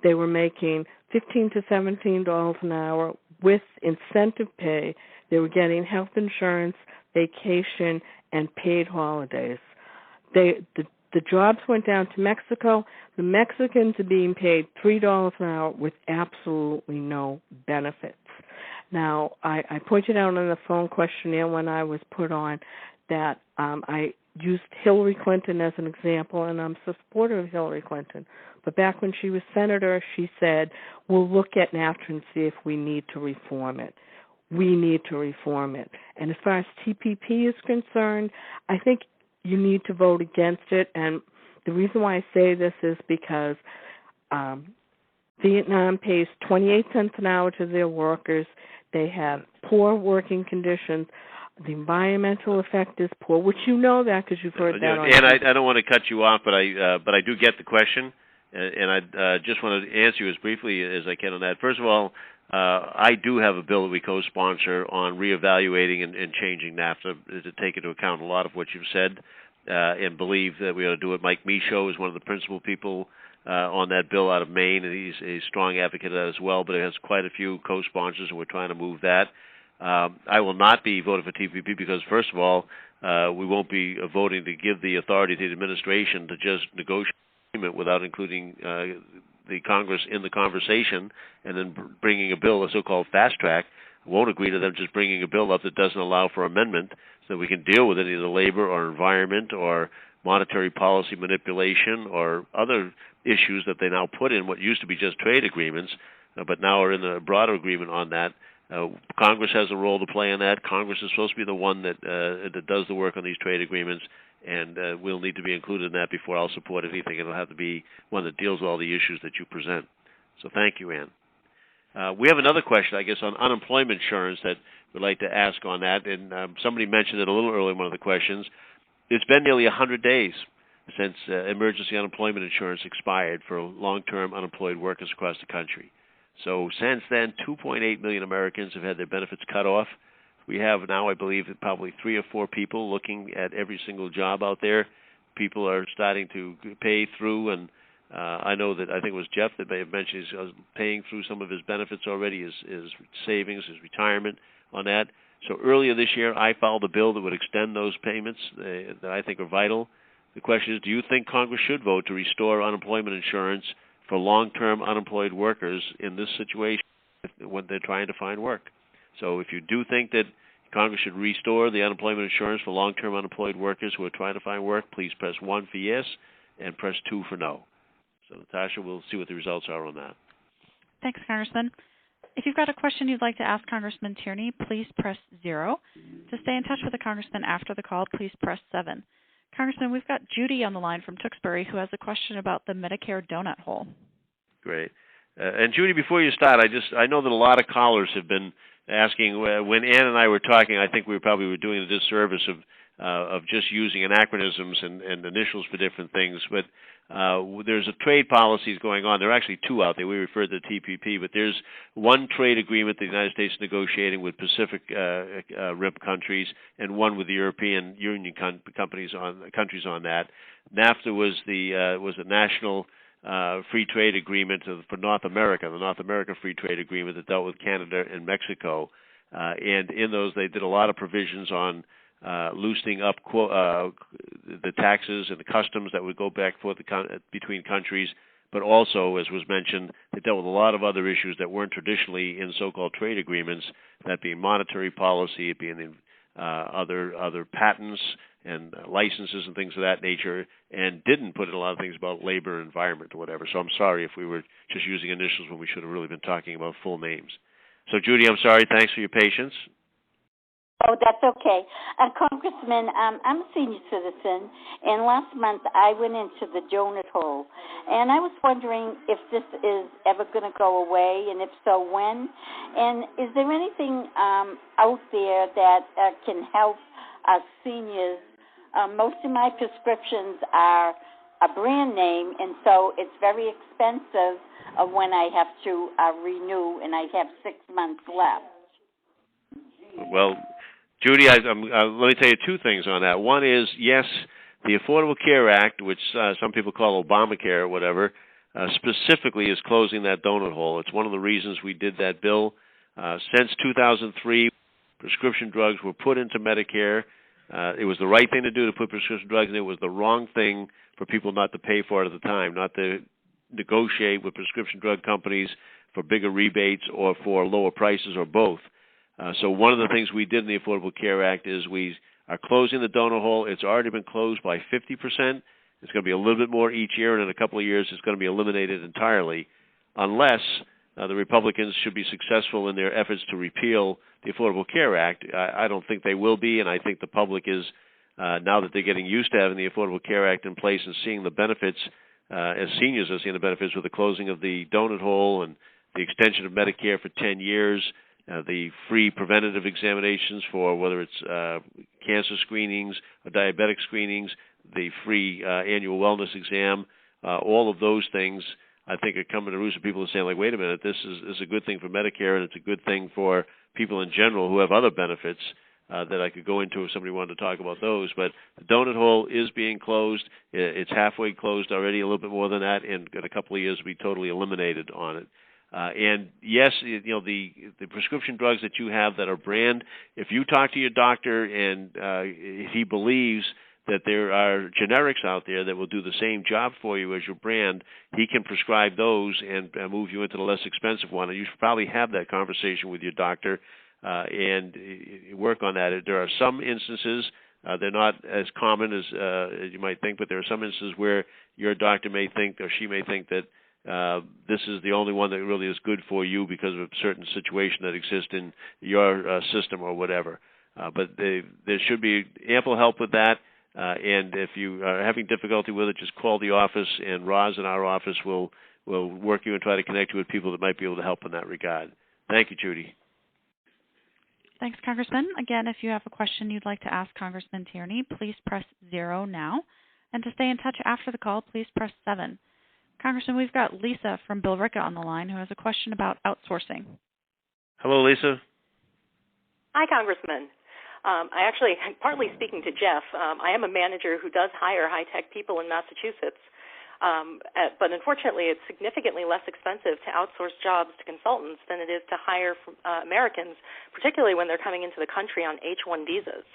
They were making $15 to $17 an hour with incentive pay. They were getting health insurance, vacation, and paid holidays. The jobs went down to Mexico. The Mexicans are being paid $3 an hour with absolutely no benefits. Now, I pointed out on the phone questionnaire when I was put on that I used Hillary Clinton as an example, and I'm a supporter of Hillary Clinton. But back when she was senator, she said, we'll look at NAFTA and see if we need to reform it. We need to reform it. And as far as TPP is concerned, I think you need to vote against it. And the reason why I say this is because Vietnam pays 28 cents an hour to their workers. They have poor working conditions. The environmental effect is poor, which you know that because you've heard that. And I don't want to cut you off, but I do get the question, and I just want to answer you as briefly as I can on that. First of all, I do have a bill that we co-sponsor on reevaluating and changing NAFTA to take into account a lot of what you've said, and believe that we ought to do it. Mike Michaud is one of the principal people on that bill out of Maine, and he's a strong advocate of that as well, but it has quite a few co-sponsors, and we're trying to move that. I will not be voting for TPP because, first of all, we won't be voting to give the authority to the administration to just negotiate agreement without including the Congress in the conversation and then bringing a bill, a so-called fast track. Won't agree to them just bringing a bill up that doesn't allow for amendment so that we can deal with any of the labor or environment or monetary policy manipulation or other issues that they now put in what used to be just trade agreements, but now are in a broader agreement on that. Congress has a role to play in that. Congress is supposed to be the one that does the work on these trade agreements, and we'll need to be included in that before I'll support anything. It'll have to be one that deals with all the issues that you present. So thank you, Ann. We have another question, I guess, on unemployment insurance that we'd like to ask on that, and somebody mentioned it a little earlier in one of the questions. It's been nearly 100 days since emergency unemployment insurance expired for long-term unemployed workers across the country. So since then, 2.8 million Americans have had their benefits cut off. We have now, I believe, probably 3 or 4 people looking at every single job out there. People are starting to pay through, and I know that I think it was Jeff that may have mentioned he's paying through some of his benefits already, his savings, his retirement on that. So earlier this year, I filed a bill that would extend those payments that I think are vital. The question is, do you think Congress should vote to restore unemployment insurance for long-term unemployed workers in this situation when they're trying to find work? So if you do think that Congress should restore the unemployment insurance for long-term unemployed workers who are trying to find work, please press 1 for yes and press 2 for no. So, Natasha, we'll see what the results are on that. Thanks, Congressman. If you've got a question you'd like to ask Congressman Tierney, please press 0. To stay in touch with the Congressman after the call, please press 7. Congressman, we've got Judy on the line from Tewksbury who has a question about the Medicare donut hole. Great. And Judy, before you start, I know that a lot of callers have been asking. When Ann and I were talking, I think we probably were doing a disservice of just using anachronisms and initials for different things. But there's a trade policies going on. There are actually 2 out there. We refer to the TPP, but there's one trade agreement the United States is negotiating with Pacific Rim countries, and one with the European Union countries on that. NAFTA was a national free trade agreement for North America, the North America Free Trade Agreement that dealt with Canada and Mexico. And in those, they did a lot of provisions on loosening up the taxes and the customs that would go back and forth between countries, but also, as was mentioned, they dealt with a lot of other issues that weren't traditionally in so-called trade agreements, that being monetary policy, it being other patents and licenses and things of that nature, and didn't put in a lot of things about labor, environment, or whatever. So I'm sorry if we were just using initials when we should have really been talking about full names. So, Judy, I'm sorry. Thanks for your patience. Oh, that's okay. Congressman, I'm a senior citizen, and last month I went into the donut hole, and I was wondering if this is ever going to go away, and if so, when? And is there anything out there that can help us seniors? Most of my prescriptions are a brand name, and so it's very expensive when I have to renew, and I have 6 months left. Well, Judy, let me tell you 2 things on that. One is, yes, the Affordable Care Act, which some people call Obamacare or whatever, specifically is closing that donut hole. It's one of the reasons we did that bill. Since 2003, prescription drugs were put into Medicare. It was the right thing to do to put prescription drugs in. It was the wrong thing for people not to pay for it at the time, not to negotiate with prescription drug companies for bigger rebates or for lower prices or both. So one of the things we did in the Affordable Care Act is we are closing the donut hole. It's already been closed by 50%. It's going to be a little bit more each year, and in a couple of years it's going to be eliminated entirely, unless the Republicans should be successful in their efforts to repeal the Affordable Care Act. I don't think they will be, and I think the public is, now that they're getting used to having the Affordable Care Act in place and seeing the benefits, as seniors are seeing the benefits with the closing of the donut hole and the extension of Medicare for 10 years, the free preventative examinations for whether it's cancer screenings or diabetic screenings, the free annual wellness exam, all of those things, I think, are coming to roost. People are saying, like, wait a minute, this is a good thing for Medicare, and it's a good thing for people in general who have other benefits that I could go into if somebody wanted to talk about those. But the donut hole is being closed. It's halfway closed already, a little bit more than that, and in a couple of years will be totally eliminated on it. And yes, the prescription drugs that you have that are brand, if you talk to your doctor and he believes that there are generics out there that will do the same job for you as your brand, he can prescribe those and move you into the less expensive one. And you should probably have that conversation with your doctor and work on that. There are some instances, they're not as common as you might think, but there are some instances where your doctor may think, or she may think, that this is the only one that really is good for you because of a certain situation that exists in your system or whatever. But there should be ample help with that. And if you are having difficulty with it, just call the office, and Roz in our office will work you and try to connect you with people that might be able to help in that regard. Thank you, Judy. Thanks, Congressman. Again, if you have a question you'd like to ask Congressman Tierney, please press 0 now. And to stay in touch after the call, please press 7. Congressman, we've got Lisa from Billerica on the line who has a question about outsourcing. Hello, Lisa. Hi, Congressman. I actually, partly speaking to Jeff, I am a manager who does hire high-tech people in Massachusetts, but unfortunately it's significantly less expensive to outsource jobs to consultants than it is to hire Americans, particularly when they're coming into the country on H-1 visas.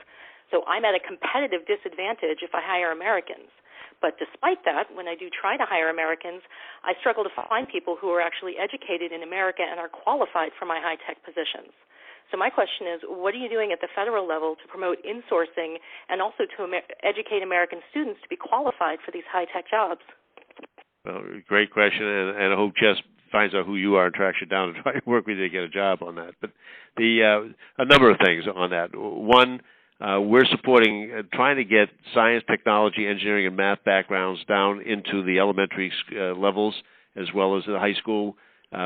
So I'm at a competitive disadvantage if I hire Americans. But despite that, when I do try to hire Americans, I struggle to find people who are actually educated in America and are qualified for my high-tech positions. So my question is, what are you doing at the federal level to promote insourcing and also to educate American students to be qualified for these high-tech jobs? Well, great question, and I hope Jess finds out who you are and tracks you down and try to work with you to get a job on that. But a number of things on that. One, we're supporting trying to get science, technology, engineering, and math backgrounds down into the elementary levels as well as the high school.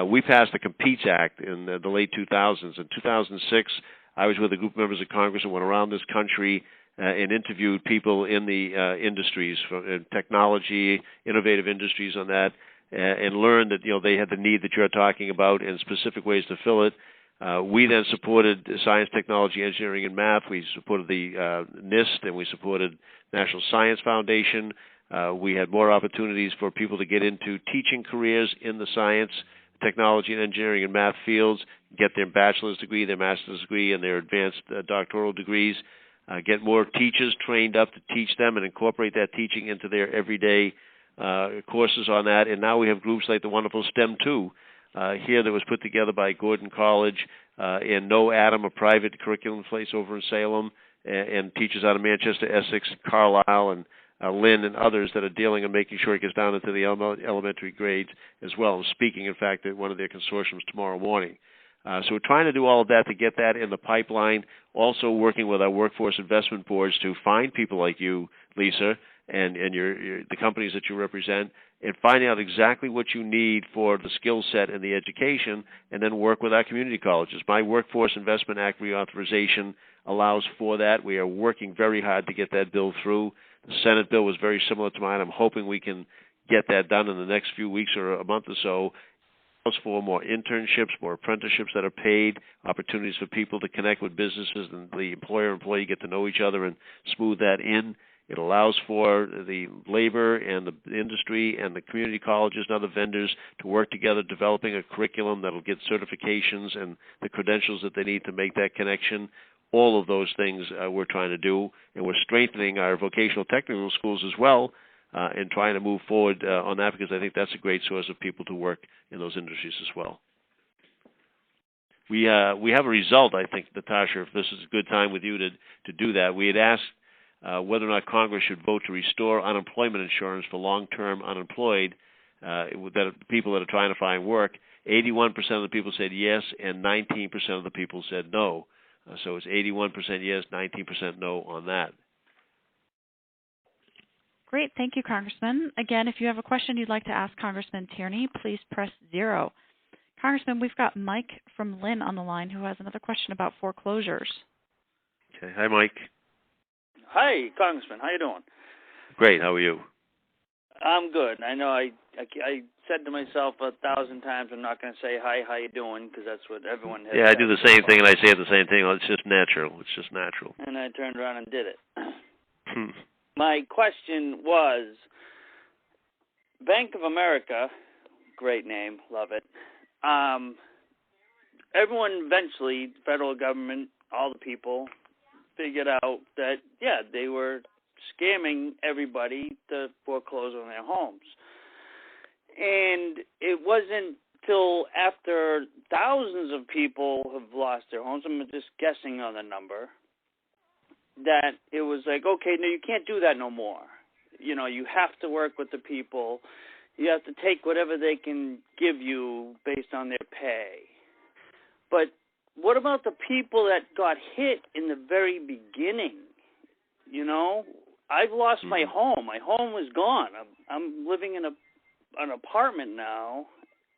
We passed the COMPETES Act in the late 2000s. In 2006, I was with a group of members of Congress and went around this country and interviewed people in the industries, in technology, innovative industries on that, and learned that they had the need that you're talking about and specific ways to fill it. We then supported science, technology, engineering, and math. We supported the NIST, and we supported National Science Foundation. We had more opportunities for people to get into teaching careers in the science, technology, and engineering and math fields, get their bachelor's degree, their master's degree, and their advanced doctoral degrees, get more teachers trained up to teach them and incorporate that teaching into their everyday courses on that. And now we have groups like the wonderful STEM 2 here that was put together by Gordon College and No Adam, a private curriculum place over in Salem, and teachers out of Manchester, Essex, Carlisle, and Lynn and others that are dealing and making sure it gets down into the elementary grades as well. I'm speaking, in fact, at one of their consortiums tomorrow morning. So we're trying to do all of that to get that in the pipeline, also working with our workforce investment boards to find people like you, Lisa, and the companies that you represent, and find out exactly what you need for the skill set and the education, and then work with our community colleges. My Workforce Investment Act reauthorization allows for that. We are working very hard to get that bill through. The Senate bill was very similar to mine. I'm hoping we can get that done in the next few weeks or a month or so. It allows for more internships, more apprenticeships that are paid, opportunities for people to connect with businesses and the employer-employee get to know each other and smooth that in. It allows for the labor and the industry and the community colleges and other vendors to work together, developing a curriculum that will get certifications and the credentials that they need to make that connection. All of those things we're trying to do, and we're strengthening our vocational technical schools as well and trying to move forward on that, because I think that's a great source of people to work in those industries as well. We have a result, I think, Natasha, if this is a good time with you to do that. We had asked whether or not Congress should vote to restore unemployment insurance for long-term unemployed, that people that are trying to find work. 81% of the people said yes, and 19% of the people said no. So it's 81% yes, 19% no on that. Great. Thank you, Congressman. Again, if you have a question you'd like to ask Congressman Tierney, please press 0. Congressman, we've got Mike from Lynn on the line who has another question about foreclosures. Okay. Hi, Mike. Hi, Congressman. How you doing? Great. How are you? I'm good. I know I said to myself 1,000 times I'm not going to say hi, how you doing, because that's what everyone has. Yeah, I do the same thing, and I say the same thing. It's just natural. It's just natural. And I turned around and did it. My question was, Bank of America, great name, love it. Everyone eventually, federal government, all the people, figured out that, yeah, they were scamming everybody to foreclose on their homes. And it wasn't till after thousands of people have lost their homes, I'm just guessing on the number, that it was like, okay, no, you can't do that no more. You know, you have to work with the people. You have to take whatever they can give you based on their pay. But what about the people that got hit in the very beginning? You know, I've lost my home. My home was gone. I'm living in an apartment now,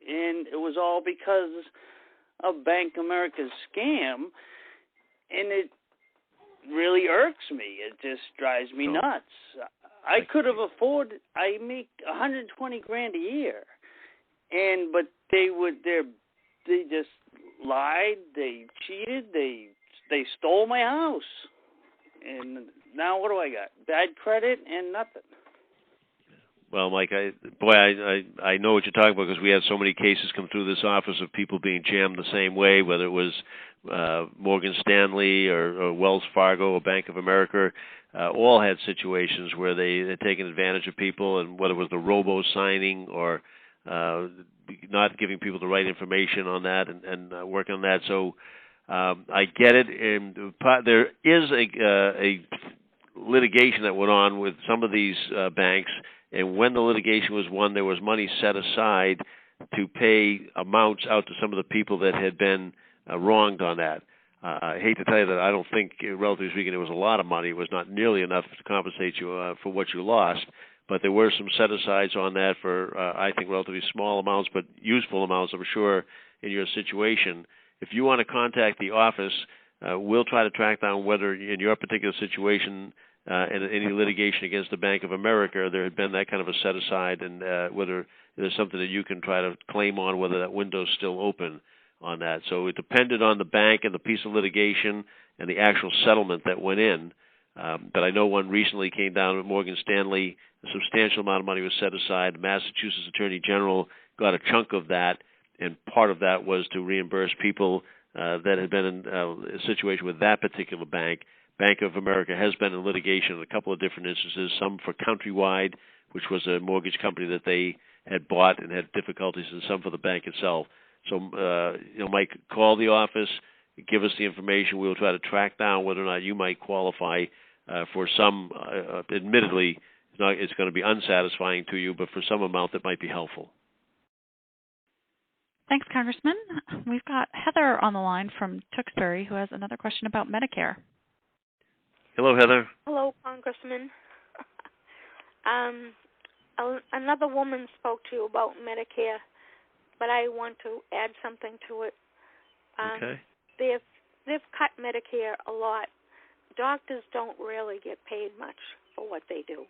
and it was all because of Bank of America's scam, and it really irks me. It just drives me nuts. I could have afforded. I make $120,000 a year, but they just lied. They cheated. They stole my house, and now what do I got? Bad credit and nothing. Well, Mike, I know what you're talking about because we had so many cases come through this office of people being jammed the same way, whether it was Morgan Stanley or Wells Fargo or Bank of America. All had situations where they had taken advantage of people, and whether it was the robo-signing or not giving people the right information on that and working on that. So I get it. And there is a litigation that went on with some of these banks. And when the litigation was won, there was money set aside to pay amounts out to some of the people that had been wronged on that. I hate to tell you that I don't think, relatively speaking, it was a lot of money. It was not nearly enough to compensate you for what you lost. But there were some set-asides on that for, I think, relatively small amounts, but useful amounts, I'm sure, in your situation. If you want to contact the office, we'll try to track down whether in your particular situation and any litigation against the Bank of America, there had been that kind of a set-aside, and whether there's something that you can try to claim on, whether that window's still open on that. So it depended on the bank and the piece of litigation and the actual settlement that went in. But I know one recently came down with Morgan Stanley. A substantial amount of money was set aside. The Massachusetts Attorney General got a chunk of that, and part of that was to reimburse people that had been in a situation with that particular bank. Bank of America has been in litigation in a couple of different instances, some for Countrywide, which was a mortgage company that they had bought and had difficulties, and some for the bank itself. So, Mike, call the office, give us the information. We'll try to track down whether or not you might qualify for some, admittedly, it's going to be unsatisfying to you, but for some amount that might be helpful. Thanks, Congressman. We've got Heather on the line from Tewksbury who has another question about Medicare. Hello, Heather. Hello, Congressman. Another woman spoke to you about Medicare, but I want to add something to it. Okay. They've cut Medicare a lot. Doctors don't really get paid much for what they do.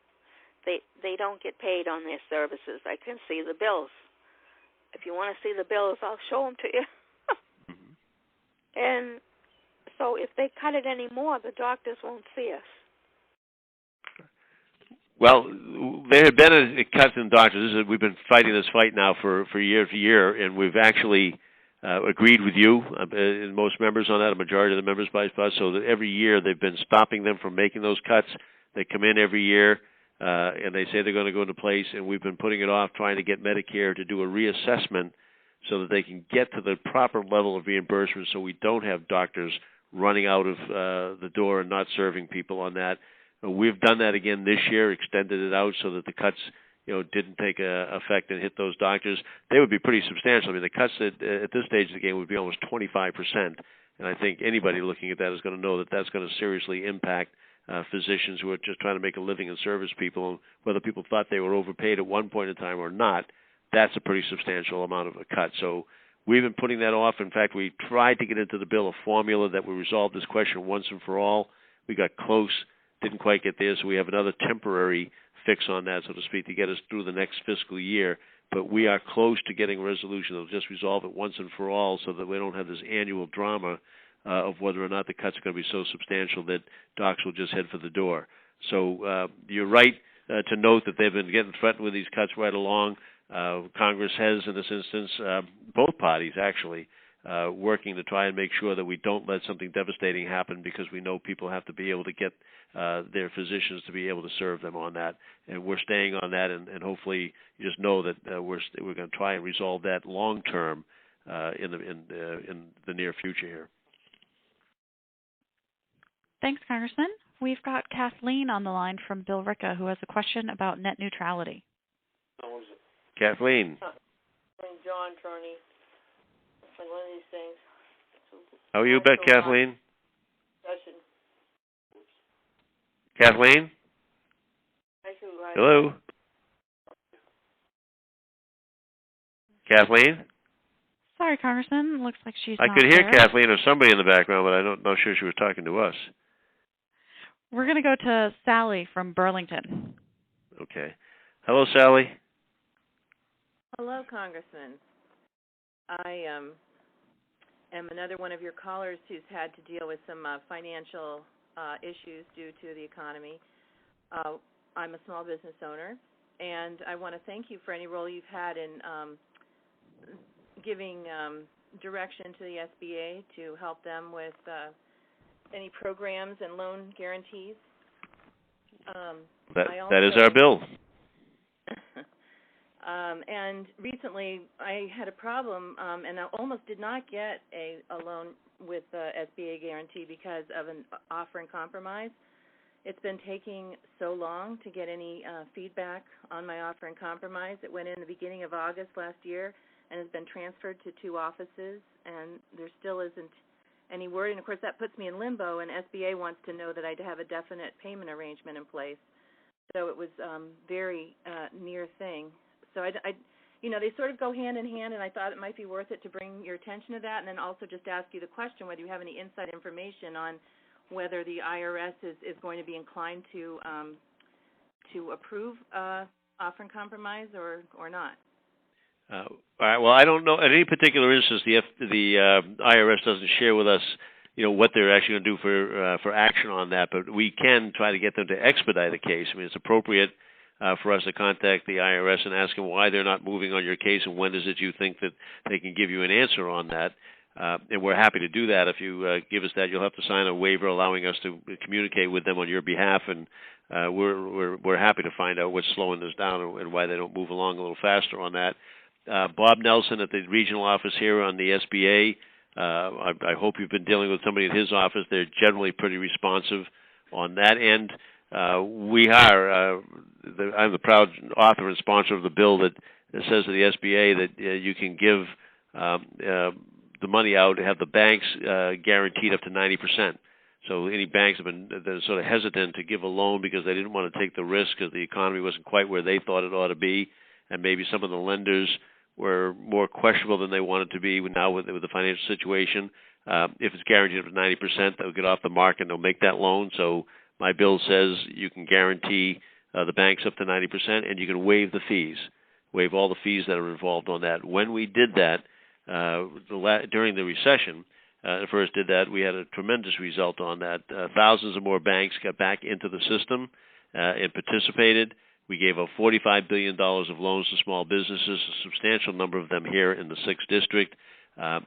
They don't get paid on their services. I can see the bills. If you want to see the bills, I'll show them to you. And so if they cut it any more, the doctors won't see us. Well, there had been a cut in doctors. We've been fighting this fight now for year after year, and we've actually agreed with you and most members on that, a majority of the members by us. So that every year they've been stopping them from making those cuts. They come in every year, and they say they're going to go into place, and we've been putting it off, trying to get Medicare to do a reassessment so that they can get to the proper level of reimbursement so we don't have doctors running out of the door and not serving people on that. We've done that again this year, extended it out so that the cuts, didn't take effect and hit those doctors. They would be pretty substantial. I mean, the cuts at this stage of the game would be almost 25%. And I think anybody looking at that is going to know that that's going to seriously impact physicians who are just trying to make a living and service people. And whether people thought they were overpaid at one point in time or not, that's a pretty substantial amount of a cut. So we've been putting that off. In fact, we tried to get into the bill a formula that would resolve this question once and for all. We got close, didn't quite get there, so we have another temporary fix on that, so to speak, to get us through the next fiscal year. But we are close to getting a resolution that will just resolve it once and for all so that we don't have this annual drama of whether or not the cuts are going to be so substantial that docs will just head for the door. So you're right to note that they've been getting threatened with these cuts right along. Congress has, in this instance, both parties actually, working to try and make sure that we don't let something devastating happen, because we know people have to be able to get their physicians to be able to serve them on that. And we're staying on that, and hopefully you just know that we're going to try and resolve that long term in the near future here. Thanks, Congressman. We've got Kathleen on the line from Billerica, who has a question about net neutrality. Kathleen. John Turney. It's like one of these things. How are you, Kathleen? Kathleen? Hello? Kathleen? Sorry, Congressman. Looks like she's I not could hear there. Kathleen or somebody in the background, but I'm not sure she was talking to us. We're going to go to Sally from Burlington. Okay. Hello, Sally. Hello, Congressman. I am another one of your callers who's had to deal with some financial issues due to the economy. I'm a small business owner, and I want to thank you for any role you've had in giving direction to the SBA to help them with any programs and loan guarantees. That is our bill. And recently I had a problem, and I almost did not get a loan with SBA guarantee because of an offer in compromise. It's been taking so long to get any feedback on my offer in compromise. It went in the beginning of August last year and has been transferred to 2 offices, and there still isn't any word. And, of course, that puts me in limbo, and SBA wants to know that I have a definite payment arrangement in place. So it was very near thing. So they sort of go hand in hand, and I thought it might be worth it to bring your attention to that, and then also just ask you the question whether you have any inside information on whether the IRS is going to be inclined to approve offer in compromise or not. All right. Well, I don't know. In any particular instance, the IRS doesn't share with us, what they're actually going to do for action on that. But we can try to get them to expedite a case. I mean, it's appropriate for us to contact the IRS and ask them why they're not moving on your case and when is it you think that they can give you an answer on that. And we're happy to do that. If you give us that, you'll have to sign a waiver allowing us to communicate with them on your behalf, and we're happy to find out what's slowing us down and why they don't move along a little faster on that. Bob Nelson at the regional office here on the SBA, I hope you've been dealing with somebody at his office. They're generally pretty responsive on that end. We are, I'm the proud author and sponsor of the bill that says to the SBA that you can give the money out to have the banks guaranteed up to 90%. So any banks have been sort of hesitant to give a loan because they didn't want to take the risk because the economy wasn't quite where they thought it ought to be, and maybe some of the lenders were more questionable than they wanted to be now with the financial situation. If it's guaranteed up to 90%, they'll get off the market and they'll make that loan. So my bill says you can guarantee the banks up to 90%, and you can waive the fees, waive all the fees that are involved on that. When we did that during the recession, first did that, we had a tremendous result on that. Thousands of more banks got back into the system and participated. We gave out $45 billion of loans to small businesses, a substantial number of them here in the 6th District.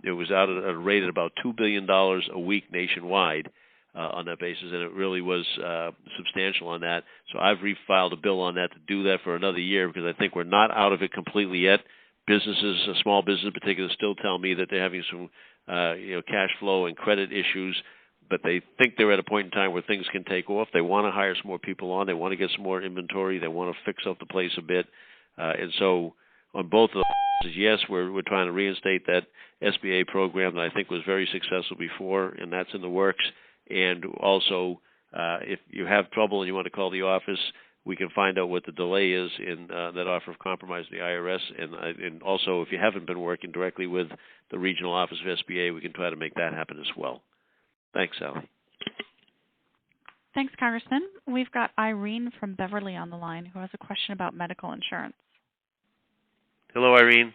It was out at a rate at about $2 billion a week nationwide on that basis, and it really was substantial on that. So I've refiled a bill on that to do that for another year because I think we're not out of it completely yet. Businesses, small business in particular, still tell me that they're having some cash flow and credit issues. but they think they're at a point in time where things can take off. They want to hire some more people on. They want to get some more inventory. They want to fix up the place a bit. And so on both of those, yes, we're trying to reinstate that SBA program that I think was very successful before, and that's in the works. And also, if you have trouble and you want to call the office, we can find out what the delay is in that offer of compromise to the IRS. And also, if you haven't been working directly with the regional office of SBA, we can try to make that happen as well. Thanks, Sally. Thanks, Congressman. We've got Irene from Beverly on the line who has a question about medical insurance. Hello, Irene.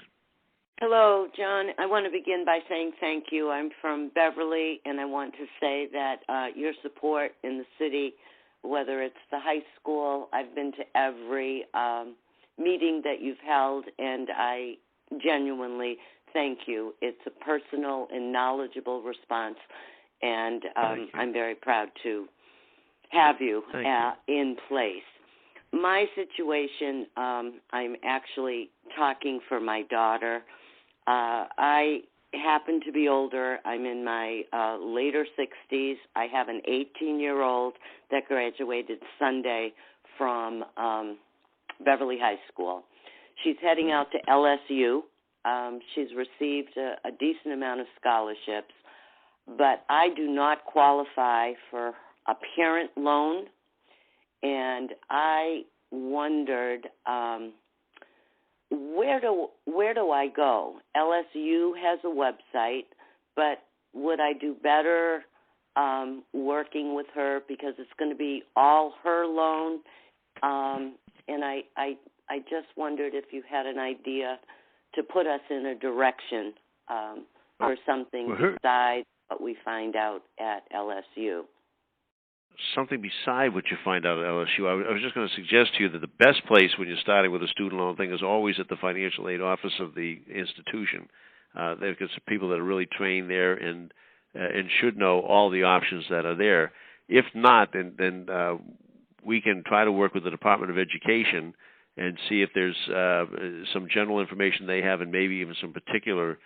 Hello, John. I want to begin by saying thank you. I'm from Beverly, and I want to say that your support in the city, whether it's the high school, I've been to every meeting that you've held, and I genuinely thank you. It's a personal and knowledgeable response, and I'm very proud to have you in place. My situation, I'm actually talking for my daughter. I happen to be older. I'm in my later 60s. I have an 18-year-old that graduated Sunday from Beverly High School. She's heading out to LSU. She's received a decent amount of scholarships, but I do not qualify for a parent loan, and I wondered where do I go? LSU has a website, but would I do better working with her because it's going to be all her loan? And I just wondered if you had an idea to put us in a direction or something besides what we find out at LSU. Something beside what you find out at LSU. I was just going to suggest to you that the best place when you're starting with a student loan thing is always at the financial aid office of the institution. They've got some people that are really trained there and should know all the options that are there. If not, then we can try to work with the Department of Education and see if there's some general information they have and maybe even some particular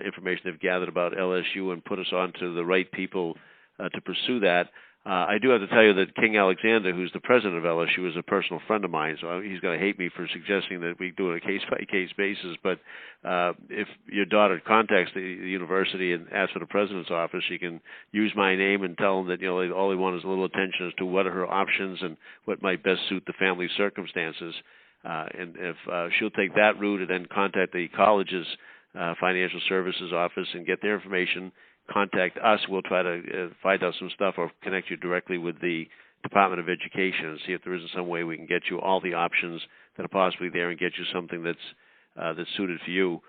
information they've gathered about LSU and put us on to the right people to pursue that. I do have to tell you that King Alexander, who's the president of LSU, is a personal friend of mine, so he's going to hate me for suggesting that we do it on a case-by-case basis. But if your daughter contacts the university and asks for the president's office, she can use my name and tell them that all they want is a little attention as to what are her options and what might best suit the family circumstances. And if she'll take that route and then contact the college's financial services office and get their information, contact us. We'll try to find out some stuff or connect you directly with the Department of Education and see if there isn't some way we can get you all the options that are possibly there and get you something that's suited for you.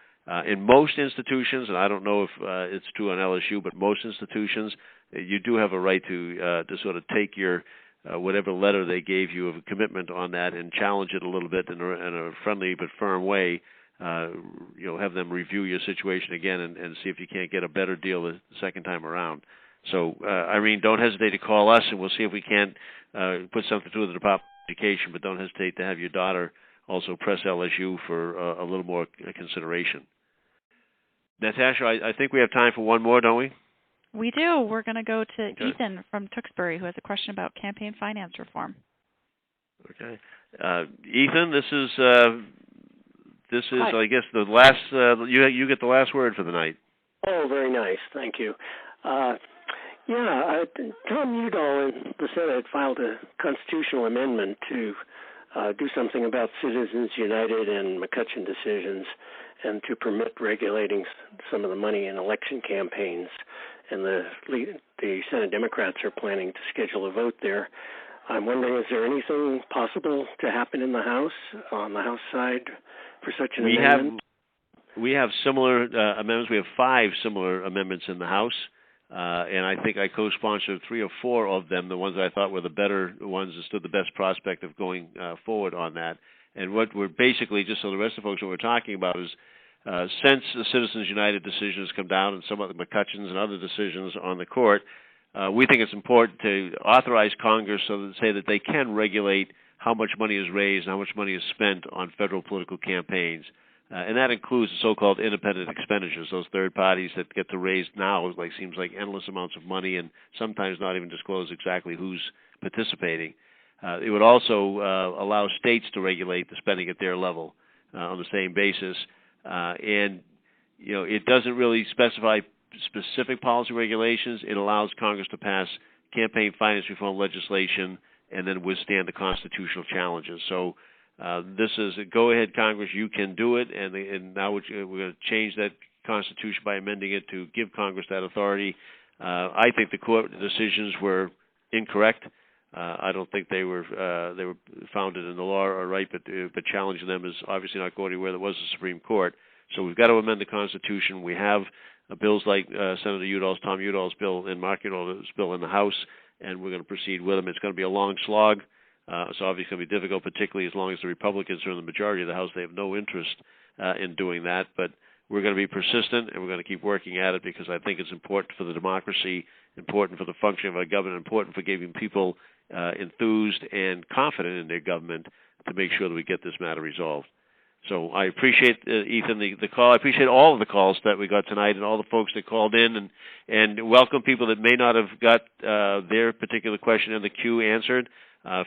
In most institutions, and I don't know if it's true on LSU, but most institutions, you do have a right to sort of take your whatever letter they gave you of a commitment on that and challenge it a little bit in a friendly but firm way. Have them review your situation again and see if you can't get a better deal the second time around. So, Irene, don't hesitate to call us, and we'll see if we can't put something through the Department of Education, but don't hesitate to have your daughter also press LSU for a little more consideration. Natasha, I think we have time for one more, don't we? We do. We're going to go to Ethan from Tewksbury, who has a question about campaign finance reform. Okay. Ethan, this is, Hi. I guess, the last. You get the last word for the night. Oh, very nice. Thank you. Tom Udall in the Senate filed a constitutional amendment to do something about Citizens United and McCutcheon decisions and to permit regulating some of the money in election campaigns. And the Senate Democrats are planning to schedule a vote there. I'm wondering, is there anything possible to happen in the House, on the House side, for such an amendment? We have similar amendments. We have 5 similar amendments in the House, and I think I co-sponsored 3 or 4 of them, the ones I thought were the better ones that stood the best prospect of going forward on that. And what we're basically, just so the rest of the folks, what we're talking about is since the Citizens United decision has come down and some of the McCutcheons and other decisions on the court, we think it's important to authorize Congress so that they can regulate how much money is raised and how much money is spent on federal political campaigns. and that includes the so-called independent expenditures, those third parties that get to raise now seems like endless amounts of money and sometimes not even disclose exactly who's participating. It would also allow states to regulate the spending at their level on the same basis, and it doesn't really specify specific policy regulations. It allows Congress to pass campaign finance reform legislation and then withstand the constitutional challenges. So this is a go-ahead, Congress. You can do it, and now we're going to change that Constitution by amending it to give Congress that authority. I think the court decisions were incorrect. I don't think they were founded in the law or right, but challenging them is obviously not going anywhere. There was a Supreme Court, so we've got to amend the Constitution. We have bills like Senator Tom Udall's bill and Mark Udall's bill in the House, and we're going to proceed with them. It's going to be a long slog, so obviously it's going to be difficult, particularly as long as the Republicans are in the majority of the House. They have no interest in doing that, but we're going to be persistent, and we're going to keep working at it because I think it's important for the democracy, important for the functioning of our government, important for giving people enthused and confident in their government to make sure that we get this matter resolved. So I appreciate, Ethan, the call. I appreciate all of the calls that we got tonight and all the folks that called in, and welcome people that may not have got their particular question in the queue answered.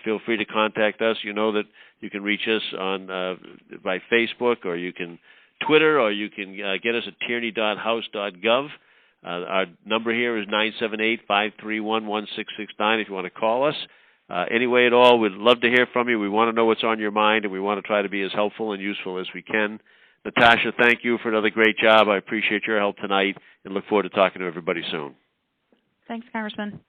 Feel free to contact us. You know that you can reach us on by Facebook, or you can Twitter, or you can get us at tierney.house.gov. Our number here is 978-531-1669 if you want to call us. Anyway at all, we'd love to hear from you. We want to know what's on your mind, and we want to try to be as helpful and useful as we can. Natasha, thank you for another great job. I appreciate your help tonight and look forward to talking to everybody soon. Thanks, Congressman.